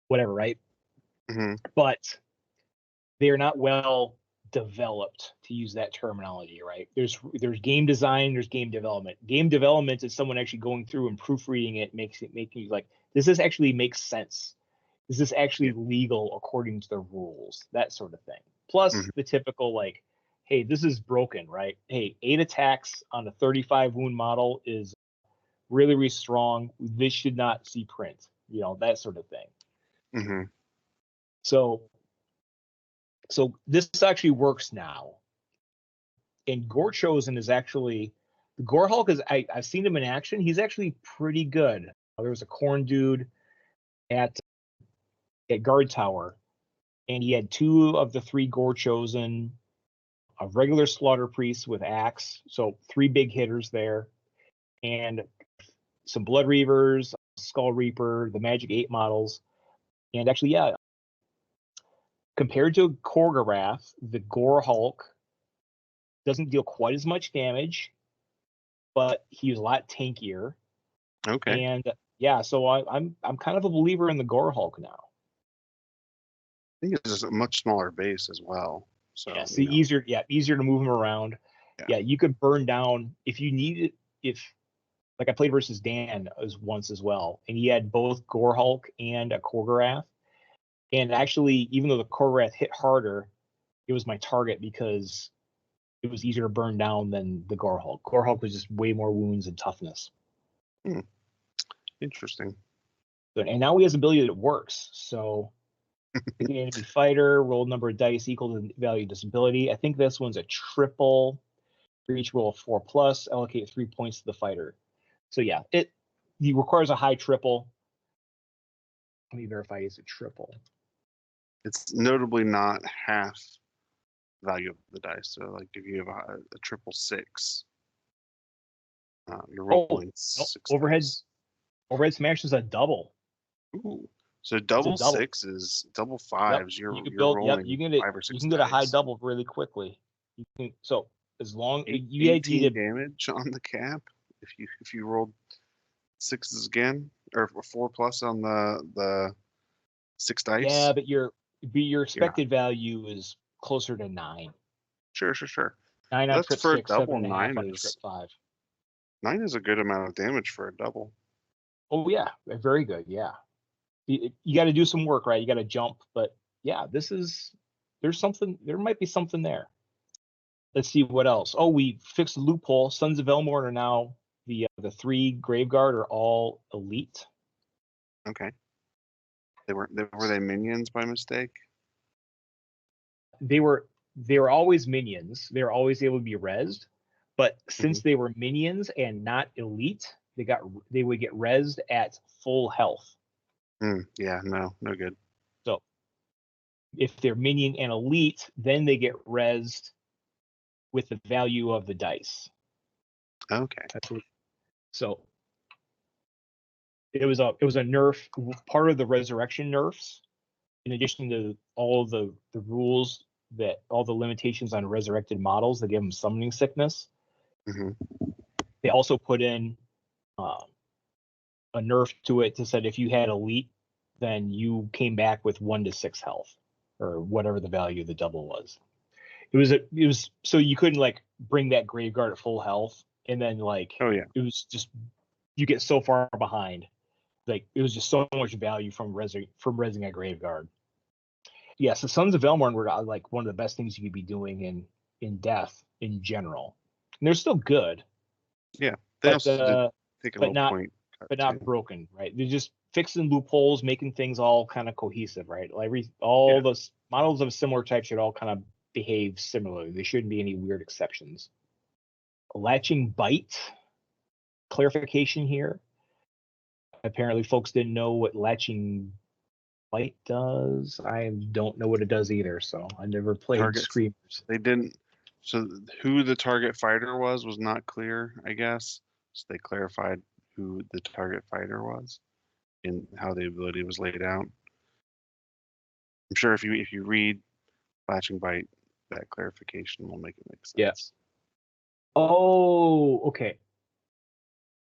whatever, right? But they're not well developed, to use that terminology, right? There's game design, there's game development. Game development is someone actually going through and proofreading it, making you like, does this actually make sense? Is this actually legal according to the rules? That sort of thing. Plus the typical like, hey, this is broken, right? Hey, 8 attacks on a 35 wound model is really, really strong. This should not see print, that sort of thing. So this actually works now. And Gore Chosen is actually, the Gore Hulk is, I've seen him in action. He's actually pretty good. There was a corn dude at Guard Tower, and he had 2 of the 3 Gore Chosen, a regular Slaughter Priest with axe, so 3 big hitters there, and some Blood Reavers, Skull Reaper, the Magic 8 models. And actually, compared to Korgorath, the Gore Hulk doesn't deal quite as much damage, but he's a lot tankier. Okay. And so I'm kind of a believer in the Gore Hulk now. I think it's a much smaller base as well. So easier to move him around. Yeah, you could burn down if you need it. Like I played versus Dan once as well, and he had both Gore Hulk and a Korgorath. And actually, even though the Korgorath hit harder, it was my target because it was easier to burn down than the Gore Hulk. Gore Hulk was just way more wounds and toughness. Interesting. And now he has an ability that works. So the enemy fighter, roll number of dice equal to the value of disability. I think this one's a triple. For each roll of 4+, allocate 3 points to the fighter. So he requires a high triple. Let me verify it's a triple. It's notably not half value of the dice. So like if you have a 666, you're rolling 6 overhead. dice. Overhead smash is a double. Ooh. So double 6s, double 5s. You're rolling you can 5 or 6 you can get a high dice. double really quickly. You can, so as long as you 18 damage on the cap, if you rolled 6s again, or 4+ on the 6 dice. Yeah, but your expected value is closer to 9. Sure. 9 on trip for 6, a double. 7.5 on trip 5. 9 is a good amount of damage for a double. Oh yeah, very good. Yeah, you got to do some work, right? You got to jump, but there might be something there. let's see what else. Oh, we fixed the loophole. Sons of Elmorn are now the 3 Graveguard are all elite. Okay. Were they minions by mistake? They were always minions. They were always able to be rezzed, but since they were minions and not elite, they would get rezzed at full health. Yeah, no good. So if they're minion and elite, then they get rezzed with the value of the dice. Okay. So it was a nerf, part of the resurrection nerfs, in addition to all of the rules, that all the limitations on resurrected models that give them summoning sickness. They also put in a nerf to it to said if you had elite, then you came back with 1 to 6 health, or whatever the value of the double was. It was so you couldn't like bring that Graveguard at full health and then like, it was just, you get so far behind. Like it was just so much value from rezzing a Graveguard. Yeah, so Sons of Elmorn were like one of the best things you could be doing in Death in general. And they're still good. Yeah, they also did take a little point, but not broken, right? They're just fixing loopholes, making things all kind of cohesive, right? All those models of a similar type should all kind of behave similarly. There shouldn't be any weird exceptions. Latching Bite, clarification here. Apparently, folks didn't know what Latching Bite does. I don't know what it does either, so I never played Screamers. They didn't. So who the target fighter was not clear, I guess. So they clarified who the target fighter was and how the ability was laid out. I'm sure if you read Latching Bite, that clarification will make it make sense. Yes. Oh, okay.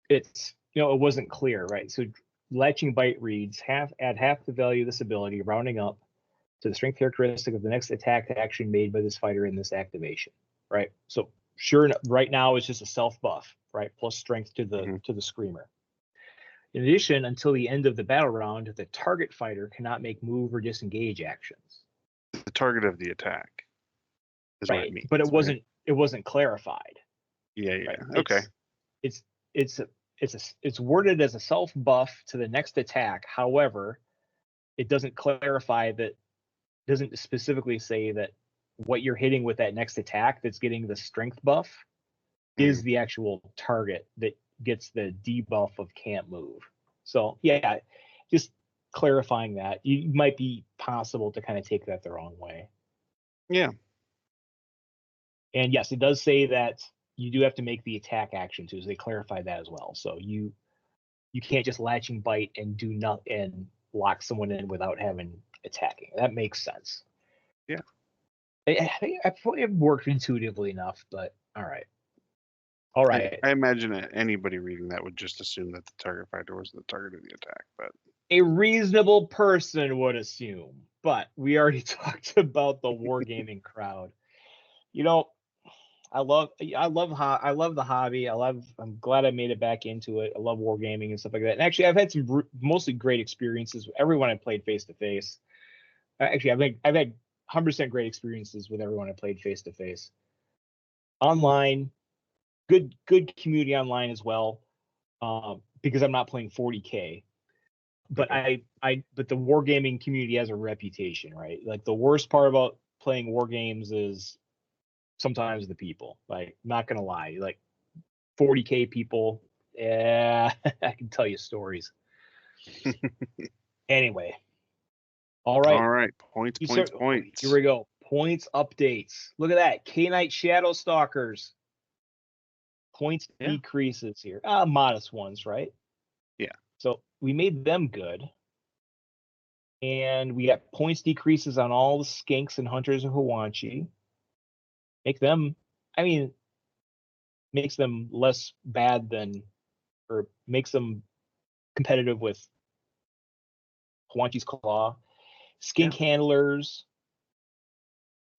It's, it wasn't clear, right? So Latching Bite reads, add half the value of this ability, rounding up to the strength characteristic of the next attack action made by this fighter in this activation, right? So sure enough, right now it's just a self buff, right? Plus strength to the Screamer. In addition, until the end of the battle round, the target fighter cannot make move or disengage actions. The target of the attack is what it means. But it wasn't clarified. Yeah. Right? Okay. It's worded as a self buff to the next attack. However, it doesn't clarify that, doesn't specifically say that what you're hitting with that next attack that's getting the strength buff is the actual target that gets the debuff of can't move. So yeah, just clarifying that. You might be possible to kind of take that the wrong way. Yeah. And yes, it does say that you do have to make the attack action too, so they clarified that as well. So you can't just Latching Bite and do not and lock someone in without having attacking. That makes sense. Yeah. I probably have worked intuitively enough, but all right. I imagine anybody reading that would just assume that the target fighter was the target of the attack, but a reasonable person would assume. But we already talked about the wargaming crowd. I love the hobby. I'm glad I made it back into it. I love wargaming and stuff like that. And actually, I've had some mostly great experiences with everyone I played face to face. Actually, I've had 100% great experiences with everyone I played face to face. Online, good community online as well, because I'm not playing 40K. But but the wargaming community has a reputation, right? Like the worst part about playing war games is sometimes the people. Like, not gonna lie, like 40K people, yeah, I can tell you stories. Anyway, all right. Points. Here we go. Points updates. Look at that. K-Knight Shadow Stalkers. Points decreases here. Modest ones, right? Yeah. So we made them good. And we got points decreases on all the Skinks and Hunters of Hawanchi. Makes them less bad than, or makes them competitive with Hawanchi's Claw. Skink Handlers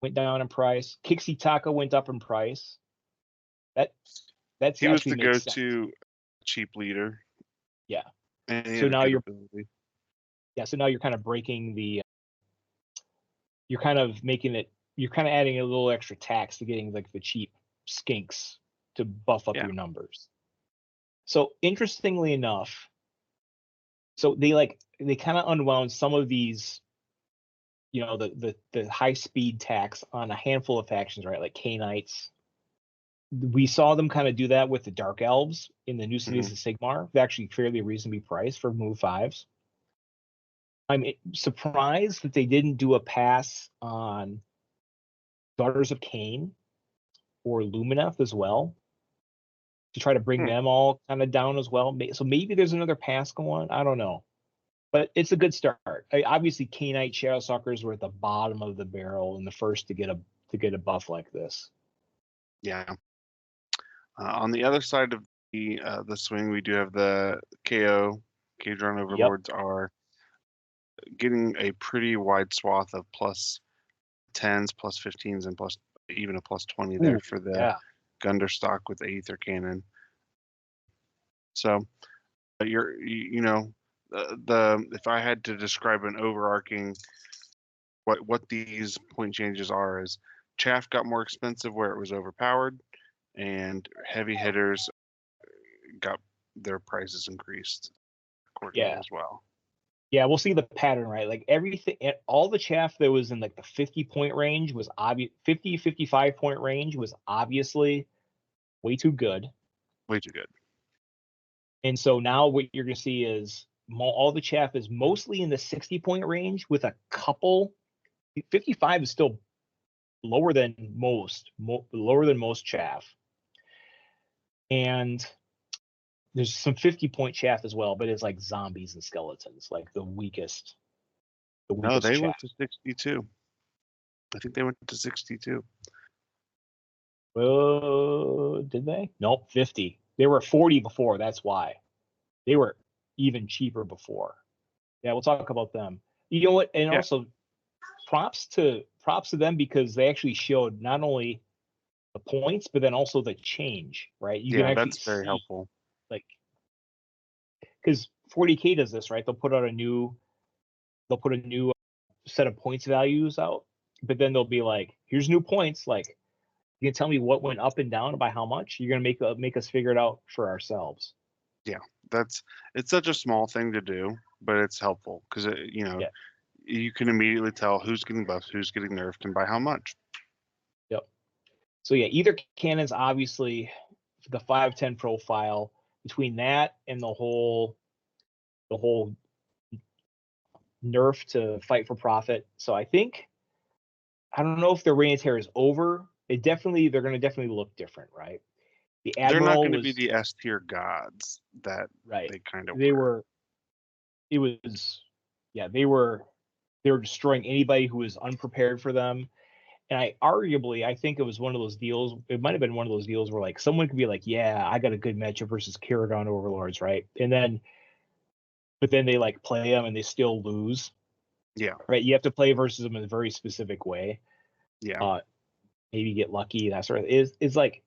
went down in price. Kixie Taka went up in price. That's he was the go-to cheap leader. Yeah. So now so now you're kind of breaking the. You're kind of making it you're kind of adding a little extra tax to getting like the cheap skinks to buff up your numbers. So interestingly enough, so they kind of unwound some of these, you know, the high speed tax on a handful of factions, right? Like Knights. We saw them kind of do that with the Dark Elves in the new cities of Sigmar. They're actually fairly reasonably priced for move 5s. I'm surprised that they didn't do a pass on Daughters of Cain or Lumineth as well, to try to bring them all kind of down as well. So maybe there's another pass going on. I don't know, but it's a good start. Obviously, Knight Shadowsuckers were at the bottom of the barrel and the first to get a buff like this. Yeah. On the other side of the swing, we do have the Kharadron Overlords are getting a pretty wide swath of plus 10s, plus 15s, and plus even a plus 20 there for the Gunderstock with the Aether Cannon. So if I had to describe an overarching what these point changes are, is chaff got more expensive where it was overpowered, and heavy hitters got their prices increased accordingly as well. Yeah, we'll see the pattern, right? Like everything, all the chaff that was in like the 50-point range was 55-point range was obviously way too good. Way too good. And so now what you're going to see is all the chaff is mostly in the 60-point range with a couple. 55 is still lower than most chaff. And there's some 50-point chaff as well, but it's like zombies and skeletons, like the weakest. No, they went to 62. I think they went to 62. Did they? Nope, 50. They were 40 before. That's why. They were even cheaper before. Yeah, we'll talk about them. You know what? And also, props to them, because they actually showed not only the points, but then also the change, right? You can actually that's very helpful. Like, because 40K does this, right? They'll put a new set of points values out, but then they'll be like, here's new points. Like, you can tell me what went up and down by how much. You're gonna make us figure it out for ourselves. Yeah, it's such a small thing to do, but it's helpful because you can immediately tell who's getting buffed, who's getting nerfed, and by how much. Yep. So yeah, either cannon's obviously the 510 profile. Between that and the whole nerf to fight for profit. So I don't know if the reign of terror is over. They're going to definitely look different, right? The Admiral, they're not going to be the S tier gods that they kind of were. They were destroying anybody who was unprepared for them. And I think it was one of those deals. It might have been one of those deals where like someone could be like, yeah, I got a good matchup versus Kharadron Overlords, right? But then they like play them and they still lose. Yeah. Right. You have to play versus them in a very specific way. Yeah. Maybe get lucky. That sort of it's like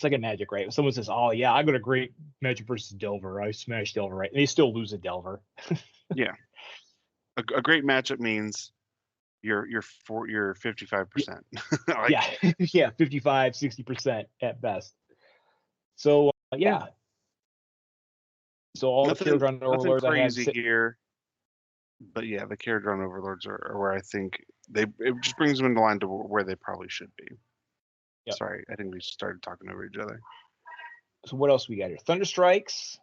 a Magic, right? If someone says, "Oh yeah, I got a great Magic versus Delver. I smashed Delver," right? And they still lose a Delver. Yeah. A great matchup means you're 55%. Yeah, 55, 60% at best. So yeah. So all the Kharadron Overlords crazy here. But yeah, the Kharadron Overlords are where I think it just brings them into line to where they probably should be. Yep. Sorry, I think we started talking over each other. So what else we got here? Thunderstrikes.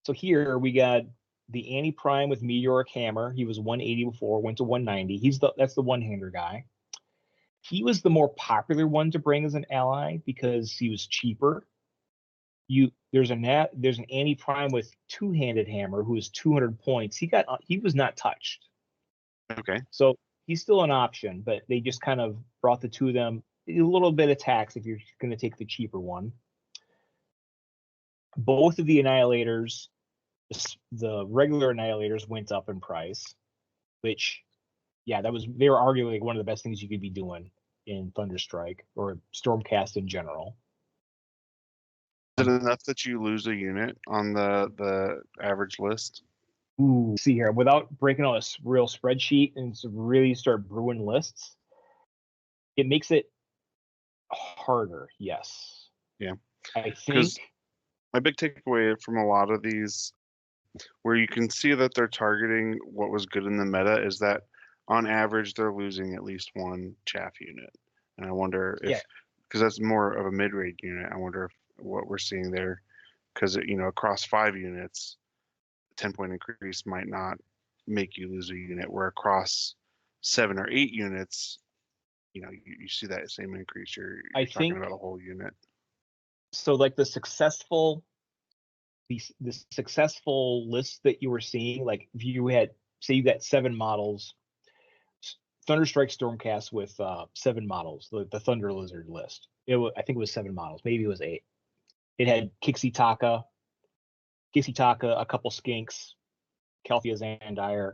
So here we got the Anti-Prime with Meteoric Hammer. He was 180 before, went to 190. That's the one-hander guy. He was the more popular one to bring as an ally because he was cheaper. There's an Anti-Prime with two-handed hammer who is 200 points. He was not touched. Okay. So he's still an option, but they just kind of brought the two of them a little bit of tax if you're going to take the cheaper one. Both of the Annihilators, the regular Annihilators, went up in price, which, yeah, they were arguably like one of the best things you could be doing in Thunderstrike or Stormcast in general. Is it enough that you lose a unit on the average list? Ooh, see here, without breaking out a real spreadsheet and really start brewing lists, It makes it harder, yes. Yeah. I think my big takeaway from a lot of these where you can see that they're targeting what was good in the meta is that on average they're losing at least one chaff unit. And I wonder if, because that's more of a mid-range unit, I wonder if what we're seeing there, because across 5 units, 10-point increase might not make you lose a unit, where across 7 or 8 units, you see that same increase. You're talking about a whole unit. So like the successful list that you were seeing, like if you had, say you got 7 models, Thunderstrike Stormcast with 7 models, the Thunder Lizard list. I think it was 7 models, maybe it was 8. It had Kixitaka, a couple Skinks, Calthea Zandire,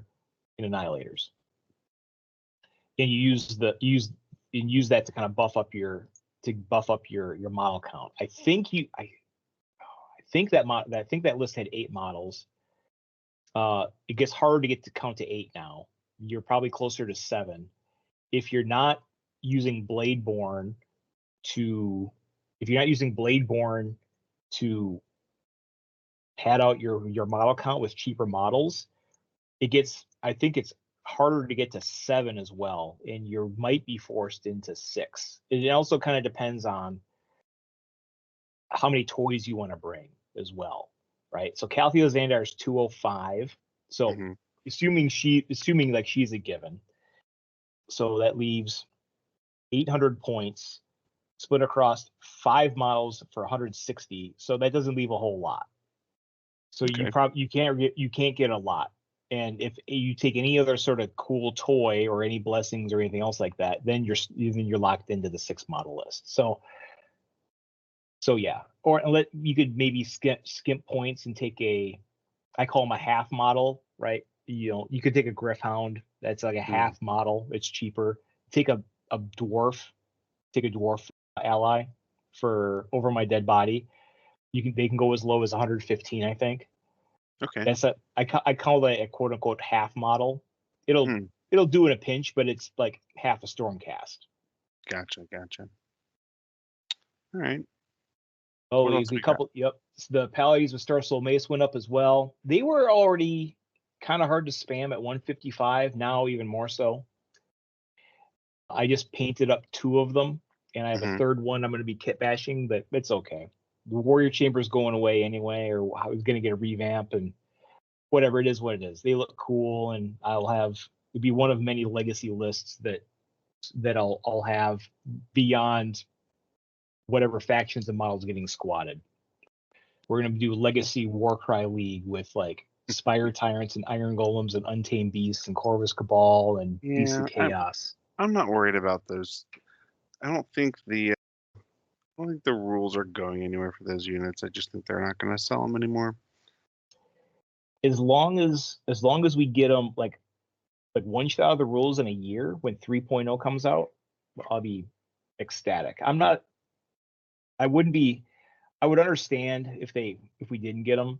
and Annihilators. And you use that to kind of buff up your model count. I think that list had 8 models. It gets harder to get to count to 8 now. You're probably closer to 7. If you're not using Bladeborn to pad out your model count with cheaper models, I think it's harder to get to 7 as well, and you might be forced into 6. It also kind of depends on how many toys you want to bring as well, right? So Calthea Zandire is 205. So assuming like she's a given, so that leaves 800 points split across 5 models for 160. So that doesn't leave a whole lot. So you can't get a lot. And if you take any other sort of cool toy or any blessings or anything else like that, then you're locked into the 6 model list. So yeah, or you could maybe skimp points and take I call them a half model, right? You could take a Griffhound that's like a half model. It's cheaper. Take a dwarf ally for Over My Dead Body. They can go as low as 115, I think. Okay. I call that a quote unquote half model. It'll do in a pinch, but it's like half a Stormcast. Gotcha. All right. Oh, there's a couple. Yep. The Pallades with Star Soul Mace went up as well. They were already kind of hard to spam at 155. Now even more so. I just painted up 2 of them, and I have a third one I'm going to be kit bashing, but it's okay. The Warrior Chamber's going away anyway, or I was going to get a revamp, and whatever it is, what it is. They look cool, and it'll be one of many legacy lists that I'll have beyond whatever factions and models getting squatted. We're going to do Legacy Warcry League with like Spire Tyrants and Iron Golems and Untamed Beasts and Corvus Cabal and Beasts of Chaos. I'm not worried about those. I don't think the rules are going anywhere for those units. I just think they're not going to sell them anymore. As long as we get them like one shot of the rules in a year when 3.0 comes out, I'll be ecstatic. I would understand if we didn't get them.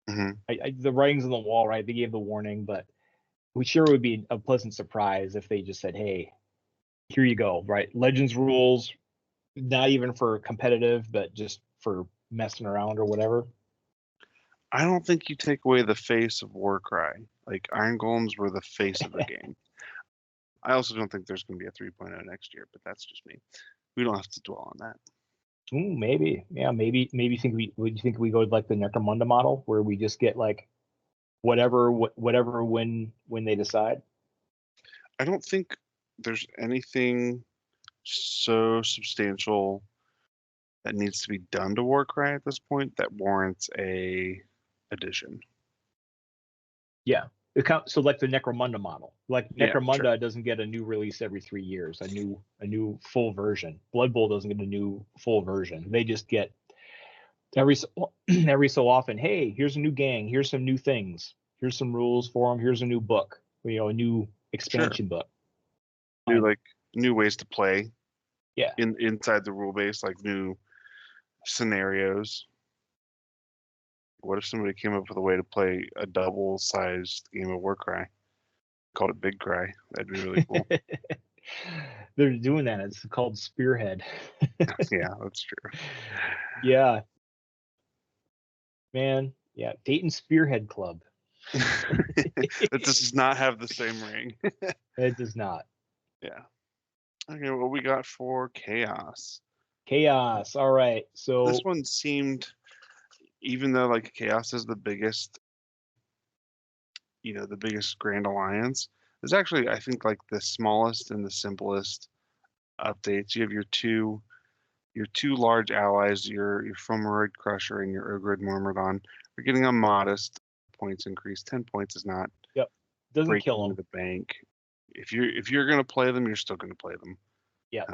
The writing's on the wall, right? They gave the warning, but we sure would be a pleasant surprise if they just said, "Hey, here you go," right? Legends rules, not even for competitive, but just for messing around or whatever. I don't think you take away the face of Warcry. Like Iron Golems were the face of the game. I also don't think there's going to be a 3.0 next year, but that's just me. We don't have to dwell on that. Ooh, maybe. Yeah, maybe would you think we go with like the Necromunda model where we just get like whatever when they decide? I don't think there's anything so substantial that needs to be done to Warcry at this point that warrants a addition. Yeah. So like the Necromunda model, like Necromunda doesn't get a new release every 3 years, a new full version. Blood Bowl doesn't get a new full version. They just get every so often. Hey, here's a new gang. Here's some new things. Here's some rules for them. Here's a new book. A new expansion book. New ways to play. Yeah. Inside the rule base, like new scenarios. What if somebody came up with a way to play a double-sized game of Warcry? Called it Big Cry. That'd be really cool. They're doing that. It's called Spearhead. Yeah, that's true. Yeah, man. Yeah, Dayton Spearhead Club. It does not have the same ring. It does not. Yeah. Okay, what we got for Chaos? Chaos. All right. So This one seemed, even though like Chaos is the biggest, the biggest Grand Alliance, it's actually, I think, like the smallest and the simplest updates. You have your two large allies, your Fomoroid Crusher and your Ogreid Myrmidon. You're getting a modest points increase. 10 points is not doesn't kill breaking them. the bank. If you're gonna play them, you're still gonna play them. Yeah.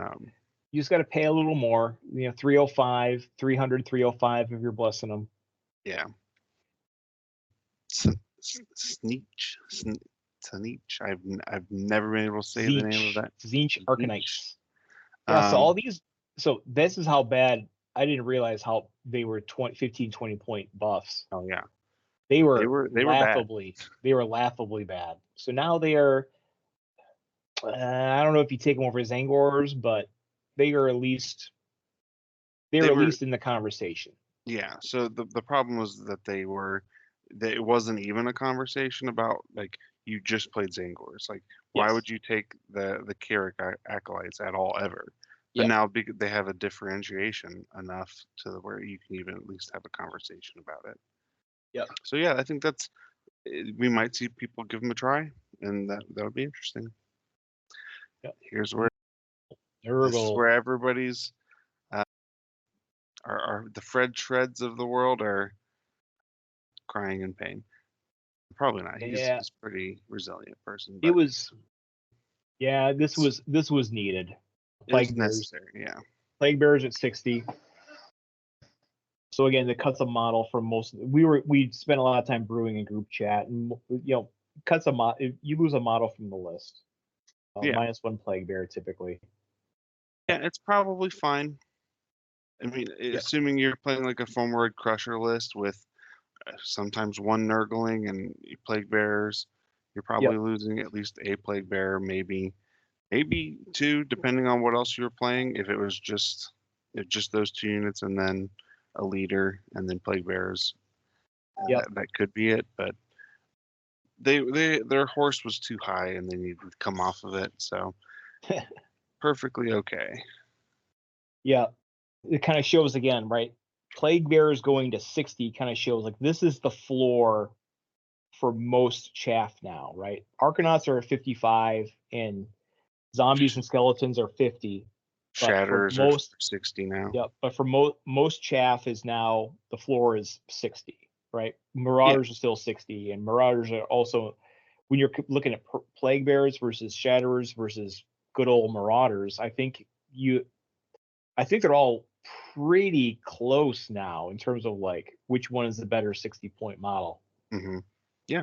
You just got to pay a little more. 305, 300, 305 if you're blessing them. Yeah. Sneech. I've never been able to say the name of that. Tzeentch Arcanites. Yeah, so all these, so this is how bad, I didn't realize how they were 15, 20 point buffs. Oh yeah. They were laughably bad. They were laughably bad. So now they are, I don't know if you take them over as Angors, but they are at least in the conversation. Yeah. So the problem was that it wasn't even a conversation about like you just played Zangors. Like why would you take the Carrick acolytes at all ever? But now they have a differentiation enough to where you can even at least have a conversation about it. Yeah. So yeah, I think we might see people give them a try, and that would be interesting. Yep. Here's where everybody's are the Fred Shreds of the world are crying in pain. Probably not. He's a pretty resilient person. But this was needed. Plague necessary. Yeah. Plague Bearers at 60. So again, the custom model for most, we spent a lot of time brewing in group chat, and custom you lose a model from the list. -1 Plague Bear typically. Yeah, it's probably fine. I mean, assuming you're playing like a Fomoroid Crusher list with sometimes one Nurgling and Plague Bearers, you're probably losing at least a Plague Bearer, maybe two, depending on what else you were playing. If it was just those two units and then a leader and then Plague Bearers, that could be it. But their horse was too high and they needed to come off of it, so perfectly okay. Yeah, it kind of shows again, right? Plague Bearers going to 60 kind of shows like this is the floor for most chaff now, right? Arcanauts are at 55 and zombies and skeletons are 50. Shatters are 60 now. Yeah, but for most chaff is now the floor is 60, right? Marauders are still 60, and Marauders are also, when you're looking at Plague Bearers versus Shatterers versus good old Marauders, I think they're all pretty close now in terms of like which one is the better 60-point model. Mm-hmm. Yeah.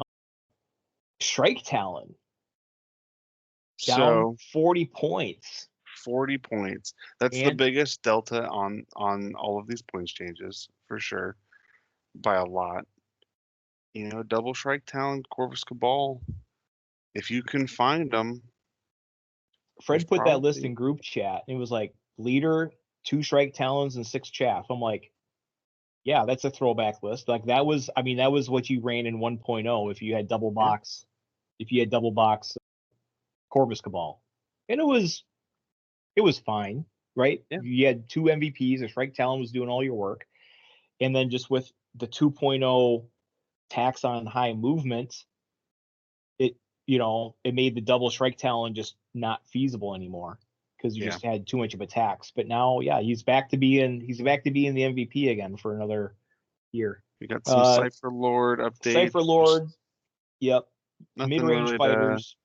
Strike Talon down 40 points. 40 points. That's the biggest delta on all of these points changes for sure, by a lot. Double Strike Talon, Corvus Cabal. If you can find them. Fred put that list in group chat. It was like leader, 2 Strike Talons, and 6 chaff. I'm like, yeah, that's a throwback list. Like that was what you ran in 1.0 if you had double box, Corvus Cabal, and it was fine, right? Yeah. You had 2 MVPs. A Strike Talon was doing all your work, and then just with the 2.0 tax on high movement, it made the double Strike Talon just not feasible anymore because you just had too much of a tax. But now, he's back to being the MVP again for another year. We got some Cypher Lord updates. Cypher Lord, yep. Mid-range fighters.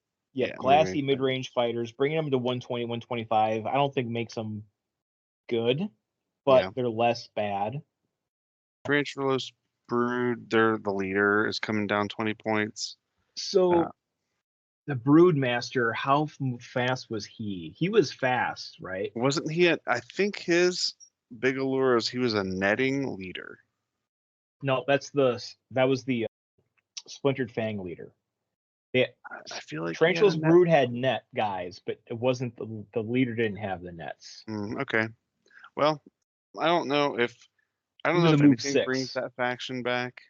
Glassy mid-range fighters. Bringing them to 120, 125, I don't think makes them good, but they're less bad. Tarantulas Brood, they're the leader, is coming down 20 points. So the Broodmaster, how fast was he? He was fast, right? Wasn't he I think his big allure is he was a netting leader. No, that was the Splintered Fang leader. Yeah, I feel like Tarantulas Brood had net guys, but it wasn't the leader didn't have the nets. Okay. Well, I don't know if move anything brings 6. that faction back.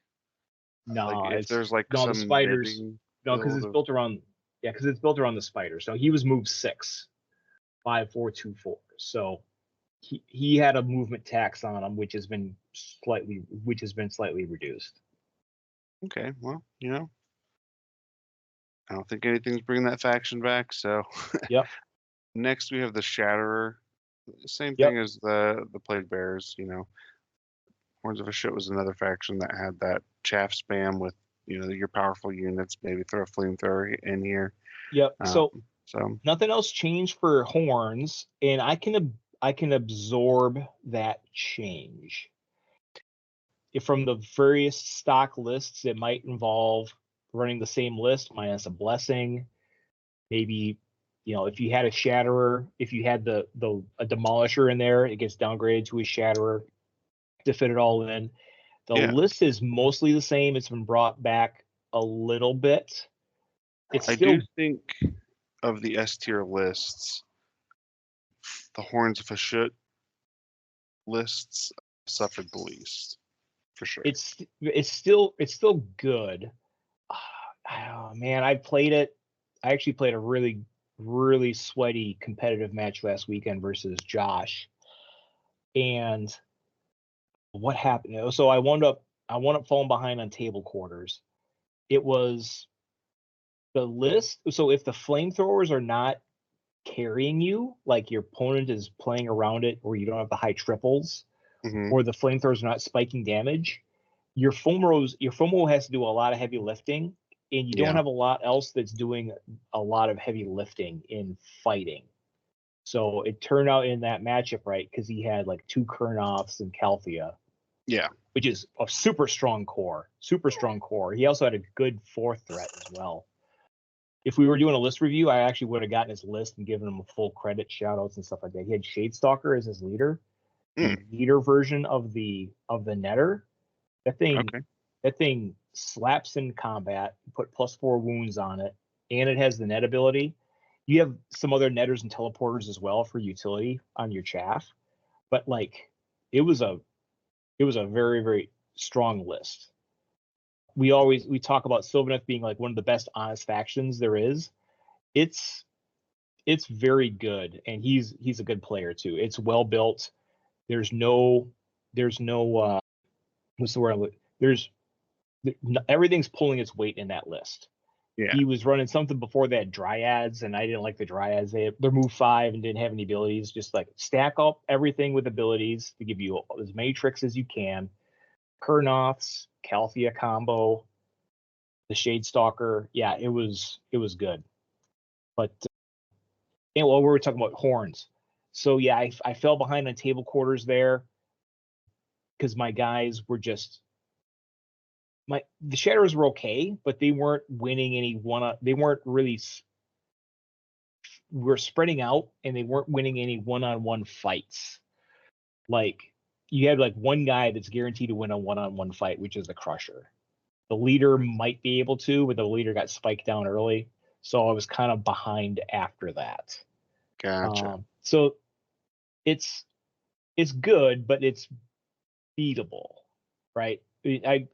No, Like if there's like the some spiders. knitting No, because it's built around. Yeah, because it's built around the spider. So he was moved 6, 5, 4, 2, 4. So he had a movement tax on him, which has been slightly reduced. Okay, well, I don't think anything's bringing that faction back. So Yep. Next we have the Shatterer. Same Yep. thing as the Plague Bears. Horns of a Shit was another faction that had that chaff spam with your powerful units. Maybe throw a flamethrower in here. Yep. So So nothing else changed for Horns, and I can absorb that change. If from the various stock lists, it might involve running the same list minus a blessing. Maybe, if you had a Shatterer, if you had a Demolisher in there, it gets downgraded to a Shatterer to fit it all in. The list is mostly the same. It's been brought back a little bit. I do think of the S tier lists, the Horns of a Shit lists suffered the least, for sure. It's still good. Oh, man, I played it. I actually played a really, really sweaty competitive match last weekend versus Josh. And what happened? So I wound up falling behind on table quarters. It was the list. So if the flamethrowers are not carrying you, like your opponent is playing around it, or you don't have the high triples, or the flamethrowers are not spiking damage, your FOMO has to do a lot of heavy lifting, and you don't have a lot else that's doing a lot of heavy lifting in fighting. So it turned out in that matchup, right, because he had like 2 Kurnoths and Calthea. Yeah. Which is a super strong core. He also had a good 4th threat as well. If we were doing a list review, I actually would have gotten his list and given him a full credit, shout outs and stuff like that. He had Shadestalker as his leader. The leader version of the netter. That thing slaps in combat, put +4 wounds on it, and it has the net ability. You have some other netters and teleporters as well for utility on your chaff, but like it was a very, very strong list. We talk about Sylvaneth being like one of the best honest factions there is. It's very good, and he's a good player too. It's well built. There's no what's the word? Everything's pulling its weight in that list. Yeah. He was running something before that Dryads, and I didn't like the Dryads. They're move 5 and didn't have any abilities. Just like stack up everything with abilities to give you as many tricks as you can. Kurnoths, Calthea combo, the Shadestalker. Yeah, it was good. But we were talking about Horns. So yeah, I fell behind on table quarters there because my guys were just the Shadows were okay, but they weren't winning any they weren't really were spreading out, and they weren't winning any one-on-one fights. Like you had like one guy that's guaranteed to win a one-on-one fight, which is the Crusher. The leader might be able to, but the leader got spiked down early, so I was kind of behind after that. Gotcha. So it's good, but it's beatable, right? I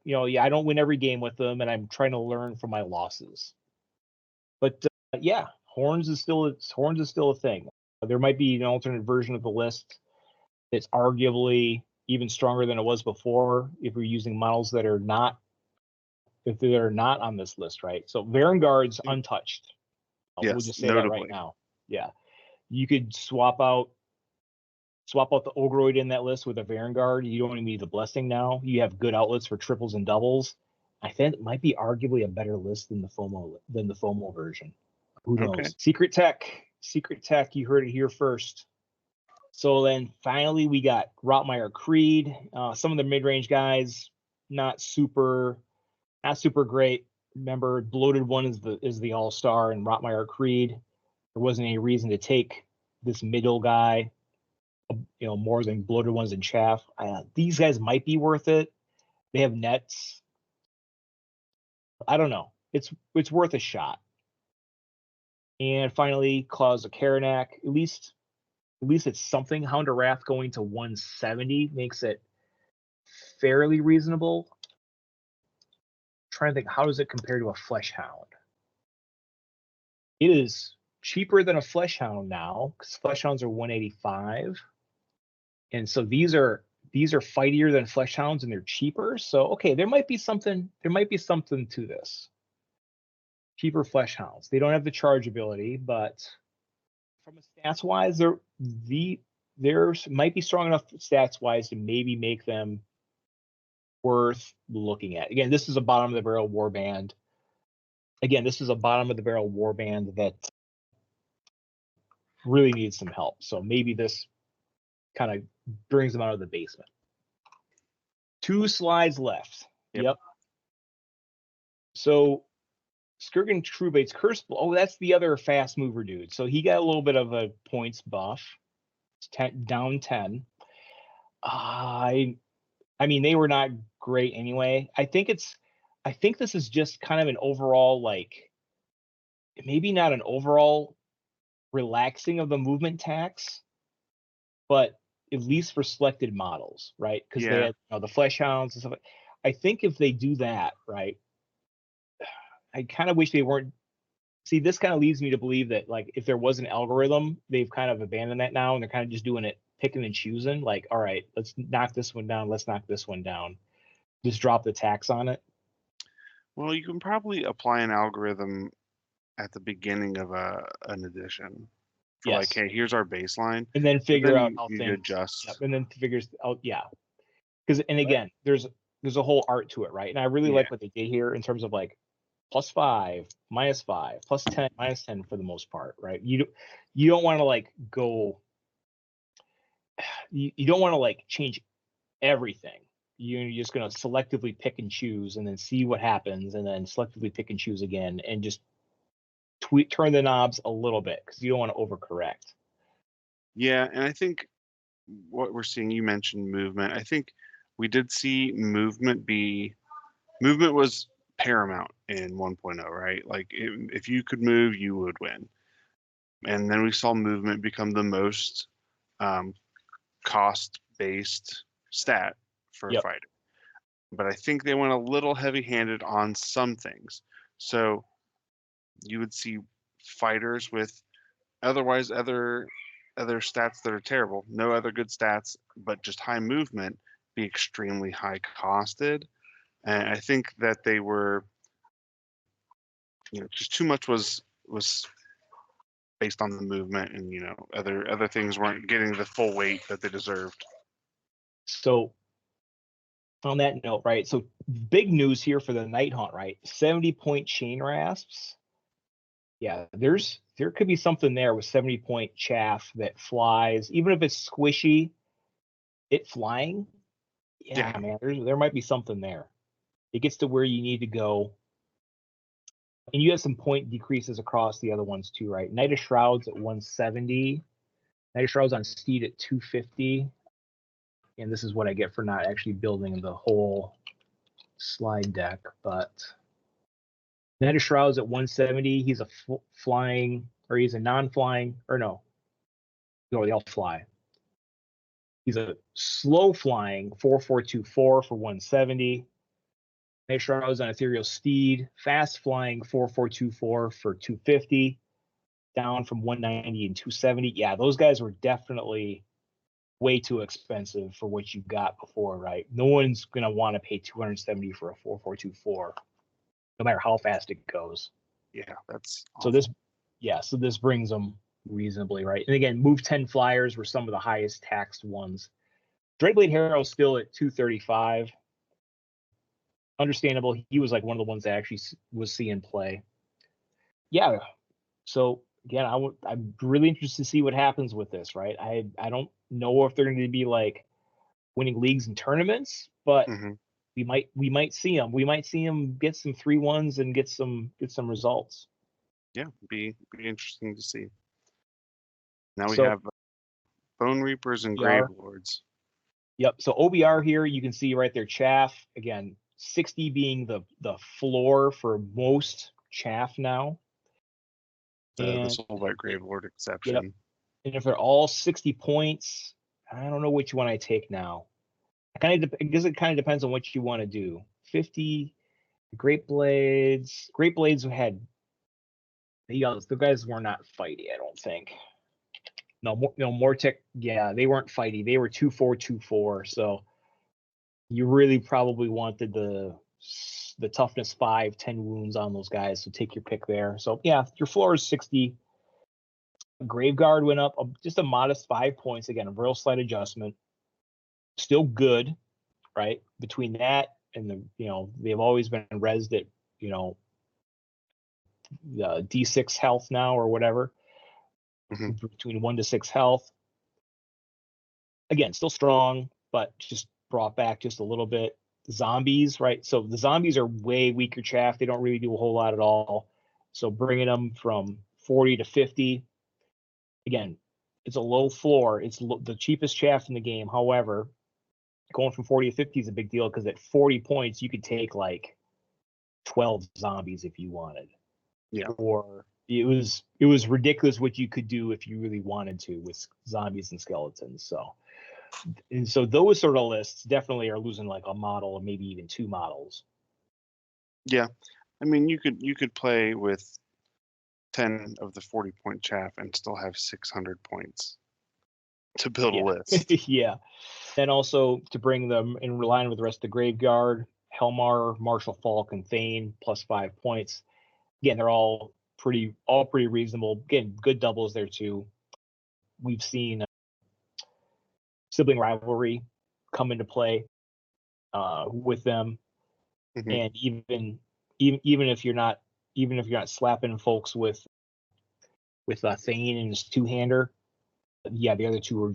don't win every game with them, and I'm trying to learn from my losses. But yeah, Horns is still a thing. There might be an alternate version of the list that's arguably even stronger than it was before if we're using models that are not on this list, right? So Varangard's untouched. Yes, we'll just say notably. that right now. Yeah, you could swap out the Ogreid in that list with a Varangard. You don't even need the blessing now. You have good outlets for triples and doubles. I think it might be arguably a better list than the FOMO version. Who knows? Okay. Secret Tech. You heard it here first. So then finally we got Rotmire Creed. Some of the mid-range guys not super great. Remember, Bloated One is the all-star, and Rotmire Creed. There wasn't any reason to take this middle guy, more than Bloated Ones and Chaff. These guys might be worth it. They have nets. I don't know. it's worth a shot. And finally, Claws of Karanak. At least it's something. Hound of Wrath going to 170 makes it fairly reasonable. Trying to think, how does it compare to a Flesh Hound? It is cheaper than a Flesh Hound now, because Flesh Hounds are 185. And so these are fightier than Flesh Hounds, and they're cheaper. So okay, there might be something to this. Cheaper Flesh Hounds. They don't have the charge ability, but from a stats wise, there might be strong enough stats wise to maybe make them worth looking at. Again, this is a bottom of the barrel warband. That really needs some help. So maybe this kind of brings them out of the basement. 2 slides left. Yep. So Skirgan Truebait's Curse Blow. Oh, that's the other fast mover dude. So he got a little bit of a points buff. It's down 10. I mean, they were not great anyway. I think this is just kind of an overall, like, maybe not an overall relaxing of the movement tax, but at least for selected models, right? Because they had the Flesh Hounds and stuff. I think if they do that, right, I kind of wish they weren't. See, this kind of leads me to believe that, like, if there was an algorithm, they've kind of abandoned that now, and they're kind of just doing it, picking and choosing. Like, all right, let's knock this one down. Let's knock this one down. Just drop the tax on it. Well, you can probably apply an algorithm at the beginning of an edition. For like, hey, here's our baseline, and then figure out how you things adjust. Yep, and then figures out, because and again, there's a whole art to it, right? And I really like what they did here in terms of like +5, -5, +10, -10 for the most part, right? You don't want to like go. You don't want to like change everything. You're just going to selectively pick and choose, and then see what happens, and then selectively pick and choose again, and just turn the knobs a little bit, because you don't want to overcorrect. Yeah, and I think what we're seeing, you mentioned movement. I think we did see movement was paramount in 1.0, right? Like if you could move, you would win. And then we saw movement become the most cost-based stat for a fighter. But I think they went a little heavy-handed on some things. So you would see fighters with other stats that are terrible, no other good stats, but just high movement, be extremely high costed. And I think that they were, just too much was based on the movement, and other things weren't getting the full weight that they deserved. So on that note, right? So big news here for the Night Hunt, right? 70-point chain rasps. Yeah, there could be something there with 70-point chaff that flies, even if it's squishy, it flying. Yeah, man, there might be something there. It gets to where you need to go. And you have some point decreases across the other ones too, right? Knight of Shrouds at 170. Knight of Shrouds on Steed at 250. And this is what I get for not actually building the whole slide deck, but Knight of Shrouds at 170. He's a flying, or he's a non-flying, or no, they all fly. He's a slow flying 4424 for 170. Knight of Shrouds on Ethereal Steed, fast flying 4424 for 250, down from 190 and 270. Yeah, those guys were definitely way too expensive for what you got before, right? No one's gonna want to pay 270 for a 4424, no matter how fast it goes. Yeah, that's awful. So this brings them reasonably, right? And again, move 10 flyers were some of the highest taxed ones. Dreadblade Hero still at 235. Understandable. He was like one of the ones that actually was seeing play. Yeah. So again, I'm really interested to see what happens with this, right? I don't know if they're going to be like winning leagues and tournaments, but we might see them. We might see them get some 3-1s and get some results. Yeah, be interesting to see. Now we have Bone Reapers and Grave Lords. Yep. So OBR here, you can see right there, chaff again. 60 being the floor for most chaff now. The Soulbite Gravelord exception. Yep. And if they're all 60 points, I don't know which one I take now. I guess it kind of depends on what you want to do. 50 Great Blades. Great Blades had the guys were not fighty, I don't think. No, Mortek, yeah, they weren't fighty. They were 2/4, 2/4. So you really probably wanted the toughness 5, 10 wounds on those guys. So take your pick there. So yeah, your floor is 60. Graveguard went up just a modest 5 points. Again, a real slight adjustment. Still good, right? Between that and they've always been rezzed at, D6 health now or whatever. Mm-hmm. Between 1 to 6 health. Again, still strong, but just brought back just a little bit. Zombies, right? So the zombies are way weaker chaff. They don't really do a whole lot at all. So bringing them from 40 to 50. Again, it's a low floor. It's the cheapest chaff in the game. However, going from 40 to 50 is a big deal because at 40 points, you could take like 12 zombies if you wanted. Yeah. Or it was ridiculous what you could do if you really wanted to with zombies and skeletons. So those sort of lists definitely are losing like a model or maybe even 2 models. Yeah. I mean, you could play with 10 of the 40-point chaff and still have 600 points to build a list. Yeah. And also to bring them in line with the rest of the Graveguard, Helmar, Marshall Falk, and Thane plus 5 points. Again, they're all pretty reasonable. Again, good doubles there too. We've seen sibling rivalry come into play with them, mm-hmm. And even if you're not slapping folks with Thane and his 2-hander, yeah, the other 2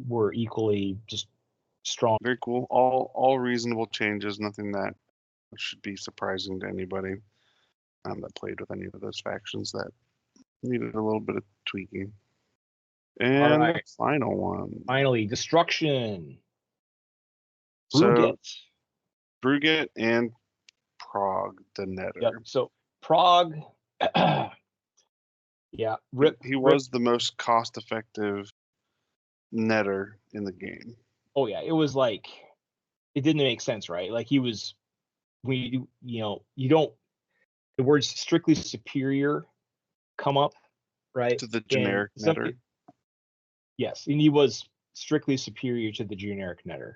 were equally just strong. Very cool. All reasonable changes. Nothing that should be surprising to anybody that played with any of those factions that needed a little bit of tweaking. And the final one. Finally, Destruction. So, Brugget and Prague, the netter. Yep. So Prague, yeah, he was the most cost-effective netter in the game. Oh yeah, it was like it didn't make sense, right? Like he was, you don't. The words strictly superior come up, right? To the generic netter. Yes, and he was strictly superior to the generic netter.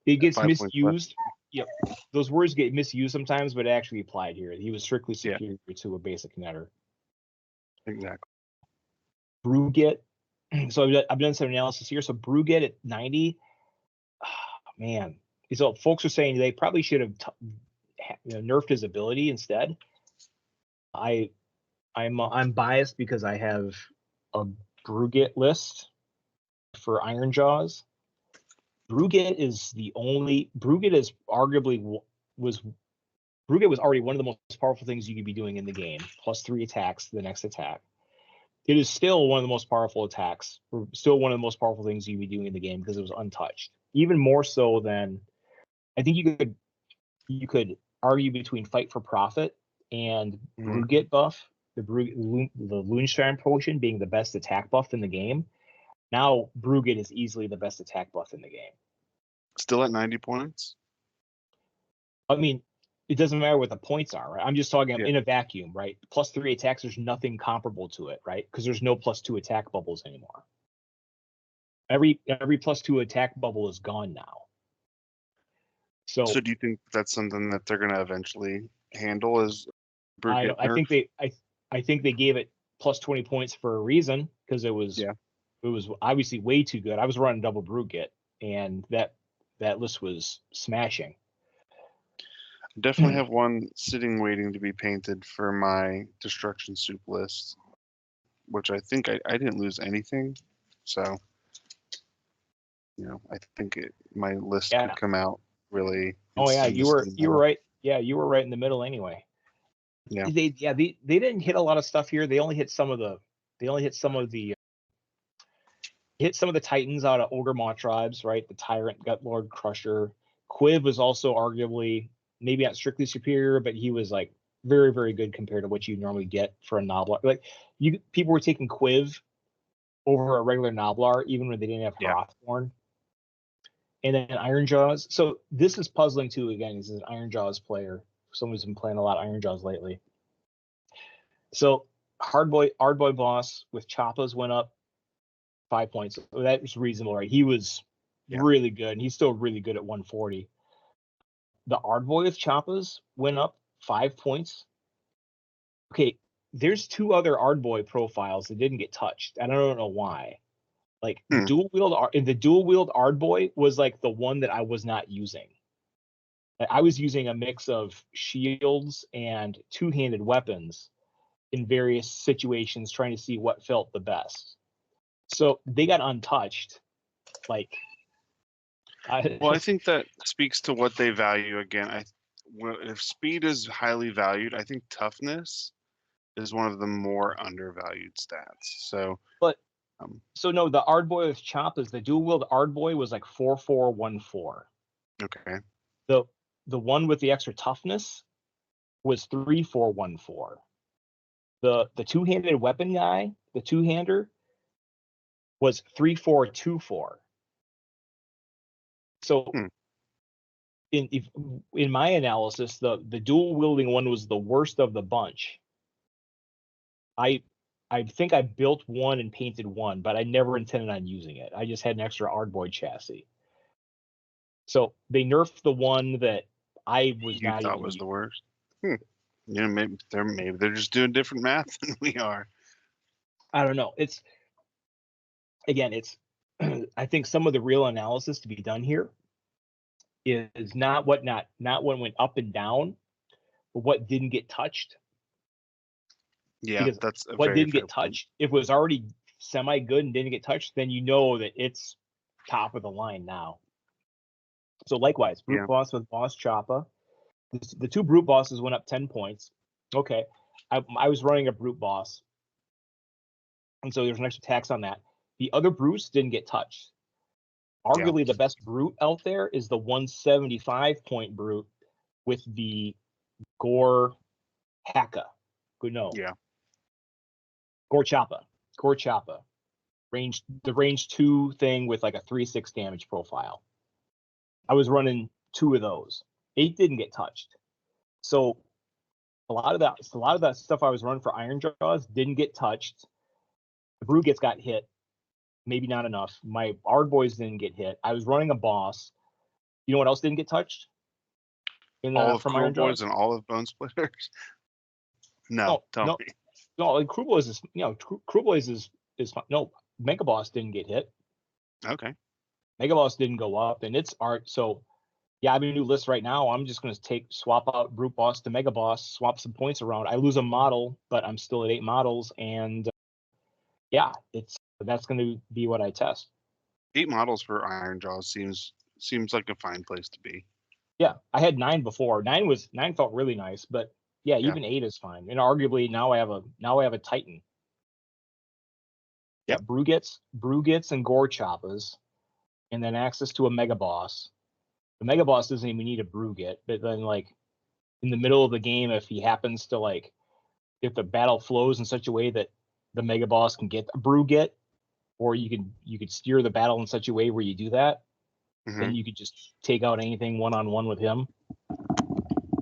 It gets misused. Yep, those words get misused sometimes, but it actually applied here. He was strictly superior to a basic netter. Exactly. Brugget. So I've done some analysis here. So Brugget at 90. Oh, man. So folks are saying they probably should have nerfed his ability instead. I'm biased because I have a Brugget list for Iron Jaws. Brugget is arguably was already one of the most powerful things you could be doing in the game, plus 3 attacks to the next attack. It is still one of the most powerful attacks, or still one of the most powerful things you'd be doing in the game because it was untouched. Even more so than I think you could argue between Fight for Profit and Brugget buff, the Loonstein potion being the best attack buff in the game. Now Brugget is easily the best attack buff in the game. Still at 90 points? I mean, it doesn't matter what the points are, right? I'm just talking in a vacuum, right? Plus 3 attacks, there's nothing comparable to it, right? Because there's no plus 2 attack bubbles anymore. Every plus 2 attack bubble is gone now. So do you think that's something that they're going to eventually handle as Brugget? I think they gave it plus 20 points for a reason because it was obviously way too good. I was running double Brugget, and that list was smashing. I definitely have one sitting waiting to be painted for my Destruction Soup list, which I think I didn't lose anything. So, I think my list could come out really. Oh yeah, you were right. Yeah, you were right in the middle anyway. Yeah. They didn't hit a lot of stuff here. They only hit some of the Titans out of Ogre Maw tribes, right? The Tyrant, Gutlord, Crusher, Quiv was also arguably maybe not strictly superior, but he was like very, very good compared to what you normally get for a Noblar. Like people were taking Quiv over a regular Noblar, even when they didn't have Hrothgorn. And then Ironjaws. So this is puzzling too. Again, this is an Ironjaws player. Someone's been playing a lot of Ironjaws lately. So Hardboy boss with Choppas went up 5 points. So that was reasonable, right? He was really good, and he's still really good at 140. The Ardboy with Choppas went up 5 points. Okay, there's 2 other Ardboy profiles that didn't get touched. I don't know why. Like the dual wield Ardboy was like the one that I was not using. Like, I was using a mix of shields and 2-handed weapons in various situations, trying to see what felt the best. So they got untouched. Like, I think that speaks to what they value. Again, if speed is highly valued, I think toughness is one of the more undervalued stats. So, no, the Ardboy with Choppas, the dual wield Ardboy was like 4414. Okay. The one with the extra toughness was 3414. The 2-handed weapon guy, the 2-hander, was 3424. So in my analysis, the dual wielding one was the worst of the bunch. I think I built one and painted one, but I never intended on using it. I just had an extra Ardboy chassis. So they nerfed the one that I was not thought was the worst. Yeah, maybe they're just doing different math than we are. I don't know. It's I think some of the real analysis to be done here is not what went up and down, but what didn't get touched. Yeah, because that's what didn't get touched. If it was already semi good and didn't get touched, then you know that it's top of the line now. So likewise, brute boss with boss Choppa. The 2 brute bosses went up 10 points. Okay, I was running a brute boss, and so there's an extra tax on that. The other brutes didn't get touched. Arguably, the best brute out there is the 175 point brute with the Gore Haka. Good no. Yeah. Gore Choppa. The range 2 thing with like a 3/6 damage profile. I was running 2 of those. 8 didn't get touched. So a lot of that stuff I was running for Ironjaws didn't get touched. The Brugits got hit. Maybe not enough. My Ardboys didn't get hit. I was running a boss. You know what else didn't get touched? All of Cruel Boys and all of Bone Splitters? No, tell me. No, like Cruel Boys is, Cruel Boys is fine. No, Mega Boss didn't get hit. Okay. Mega Boss didn't go up, and it's art. So, yeah, I have a new list right now. I'm just going to swap out Brute Boss to Mega Boss, swap some points around. I lose a model, but I'm still at 8 models, and that's going to be what I test. 8 models for Ironjaws seems like a fine place to be. Yeah, I had 9 before. 9 felt really nice, but even 8 is fine. And arguably now I have a Titan. Yeah, Brugits and Gore Choppas, and then access to a Mega Boss. The Mega Boss doesn't even need a Brugit, but then like in the middle of the game, if he happens to if the battle flows in such a way that the Mega Boss can get a Brugit, or you could steer the battle in such a way where you do that, then you could just take out anything one-on-one with him.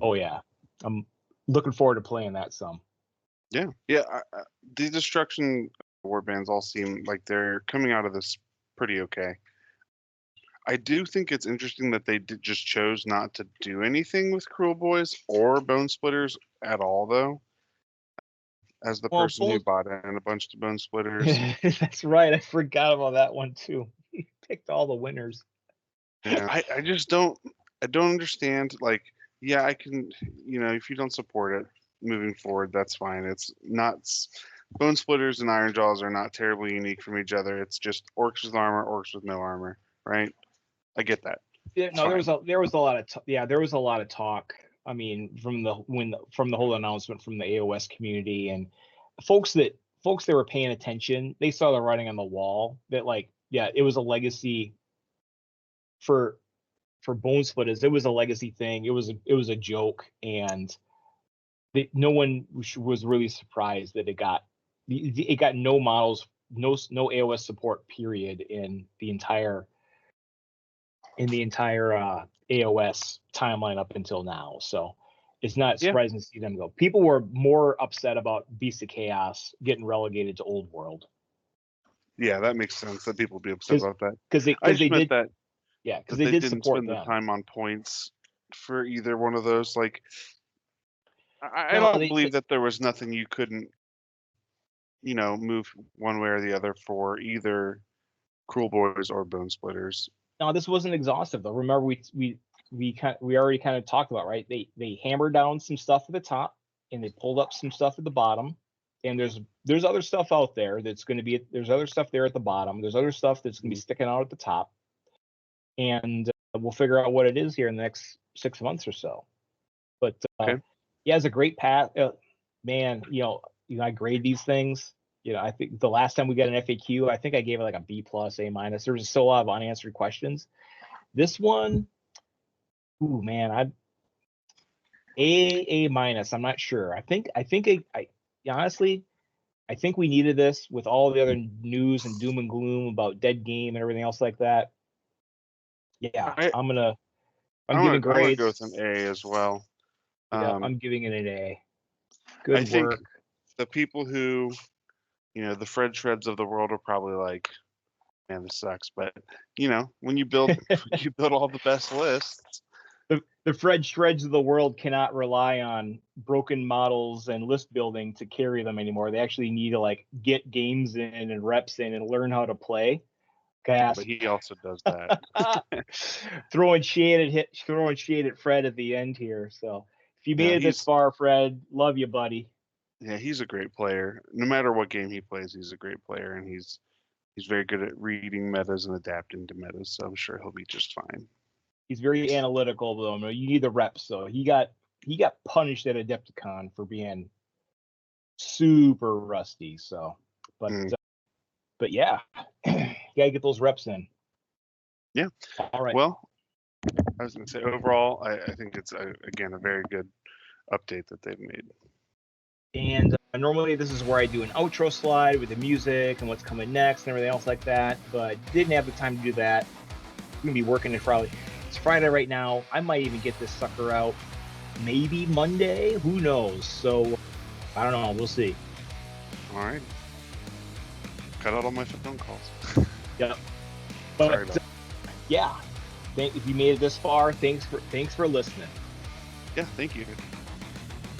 Oh yeah, I'm looking forward to playing that some. Yeah. The Destruction warbands all seem like they're coming out of this pretty okay. I do think it's interesting that they just chose not to do anything with Cruel Boys or Bone Splitters at all, though. As the person who bought in a bunch of Bone Splitters. That's right. I forgot about that one too. He picked all the winners. Yeah, I just don't understand. Like, yeah, I can, if you don't support it moving forward, that's fine. It's not, Bone Splitters and Ironjaws are not terribly unique from each other. It's just orcs with armor, orcs with no armor, right? I get that. Yeah, no, there was a lot of talk. I mean, from the whole announcement from the AOS community and folks that were paying attention, they saw the writing on the wall that it was a legacy for for Bone Splitters, it was a legacy thing. It was a joke, and no one was really surprised that it got no models, no AOS support period in the entire AOS timeline up until now. So it's not surprising to see them go. People were more upset about Beast of Chaos getting relegated to Old World. Yeah, that makes sense that people would be upset about that. Because they did that. Yeah, because they did didn't support spend them. the time on points for either one of those. Like, I don't believe that there was nothing you couldn't, move one way or the other for either Cruel Boys or Bone Splitters. No, this wasn't exhaustive though. Remember, we already kind of talked about, right? They hammered down some stuff at the top and they pulled up some stuff at the bottom. And there's other stuff out there that's going to be, there's other stuff there at the bottom. There's other stuff that's going to be sticking out at the top. And we'll figure out what it is here in the next 6 months or so. But yeah, it's a great path. Man, I grade these things. I think the last time we got an FAQ, I think I gave it like a B+, A-. There was still a lot of unanswered questions. This one, ooh, man, A-. I'm not sure. I think honestly, I think we needed this with all the other news and doom and gloom about Dead Game and everything else like that. Yeah, I'm giving grades. I'm gonna go with an A as well. I'm giving it an A. Good work. Think the people who, the Fred Shreds of the world are probably like, man, this sucks. But when you build all the best lists. The Fred Shreds of the world cannot rely on broken models and list building to carry them anymore. They actually need to get games in and reps in and learn how to play. But he also does that. throwing shade at Fred at the end here. So if you made it this far, Fred, love you, buddy. Yeah, he's a great player. No matter what game he plays, he's a great player, and he's very good at reading metas and adapting to metas. So I'm sure he'll be just fine. He's very analytical, though. You need the reps. So he got punished at Adepticon for being super rusty. So, but yeah, you gotta get those reps in. Yeah. All right. Well, I was gonna say overall, I think it's again a very good update that they've made. And normally this is where I do an outro slide with the music and what's coming next and everything else like that, but didn't have the time to do that. I'm gonna be working it Friday. It's Friday right now. I might even get this sucker out maybe Monday. Who knows? So I don't know. We'll see. All right. Cut out all my phone calls. Yep. But yeah, if you made it this far, thanks for listening. Yeah, thank you.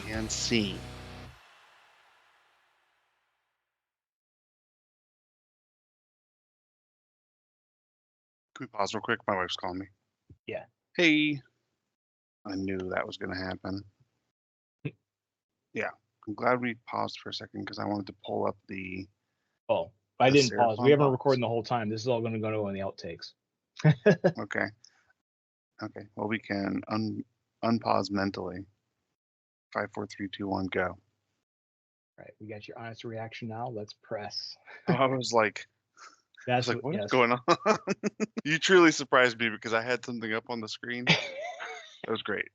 And scene. Can we pause real quick? My wife's calling me. Yeah. Hey. I knew that was going to happen. Yeah. I'm glad we paused for a second because I wanted to pull up the... Oh, I didn't pause. We haven't recorded the whole time. This is all going to go in the outtakes. Okay. Okay. Well, we can unpause mentally. 5, 4, 3, 2, 1, go. All right. We got your honest reaction now. Let's press. I was like... That's what's going on? You truly surprised me because I had something up on the screen. That was great.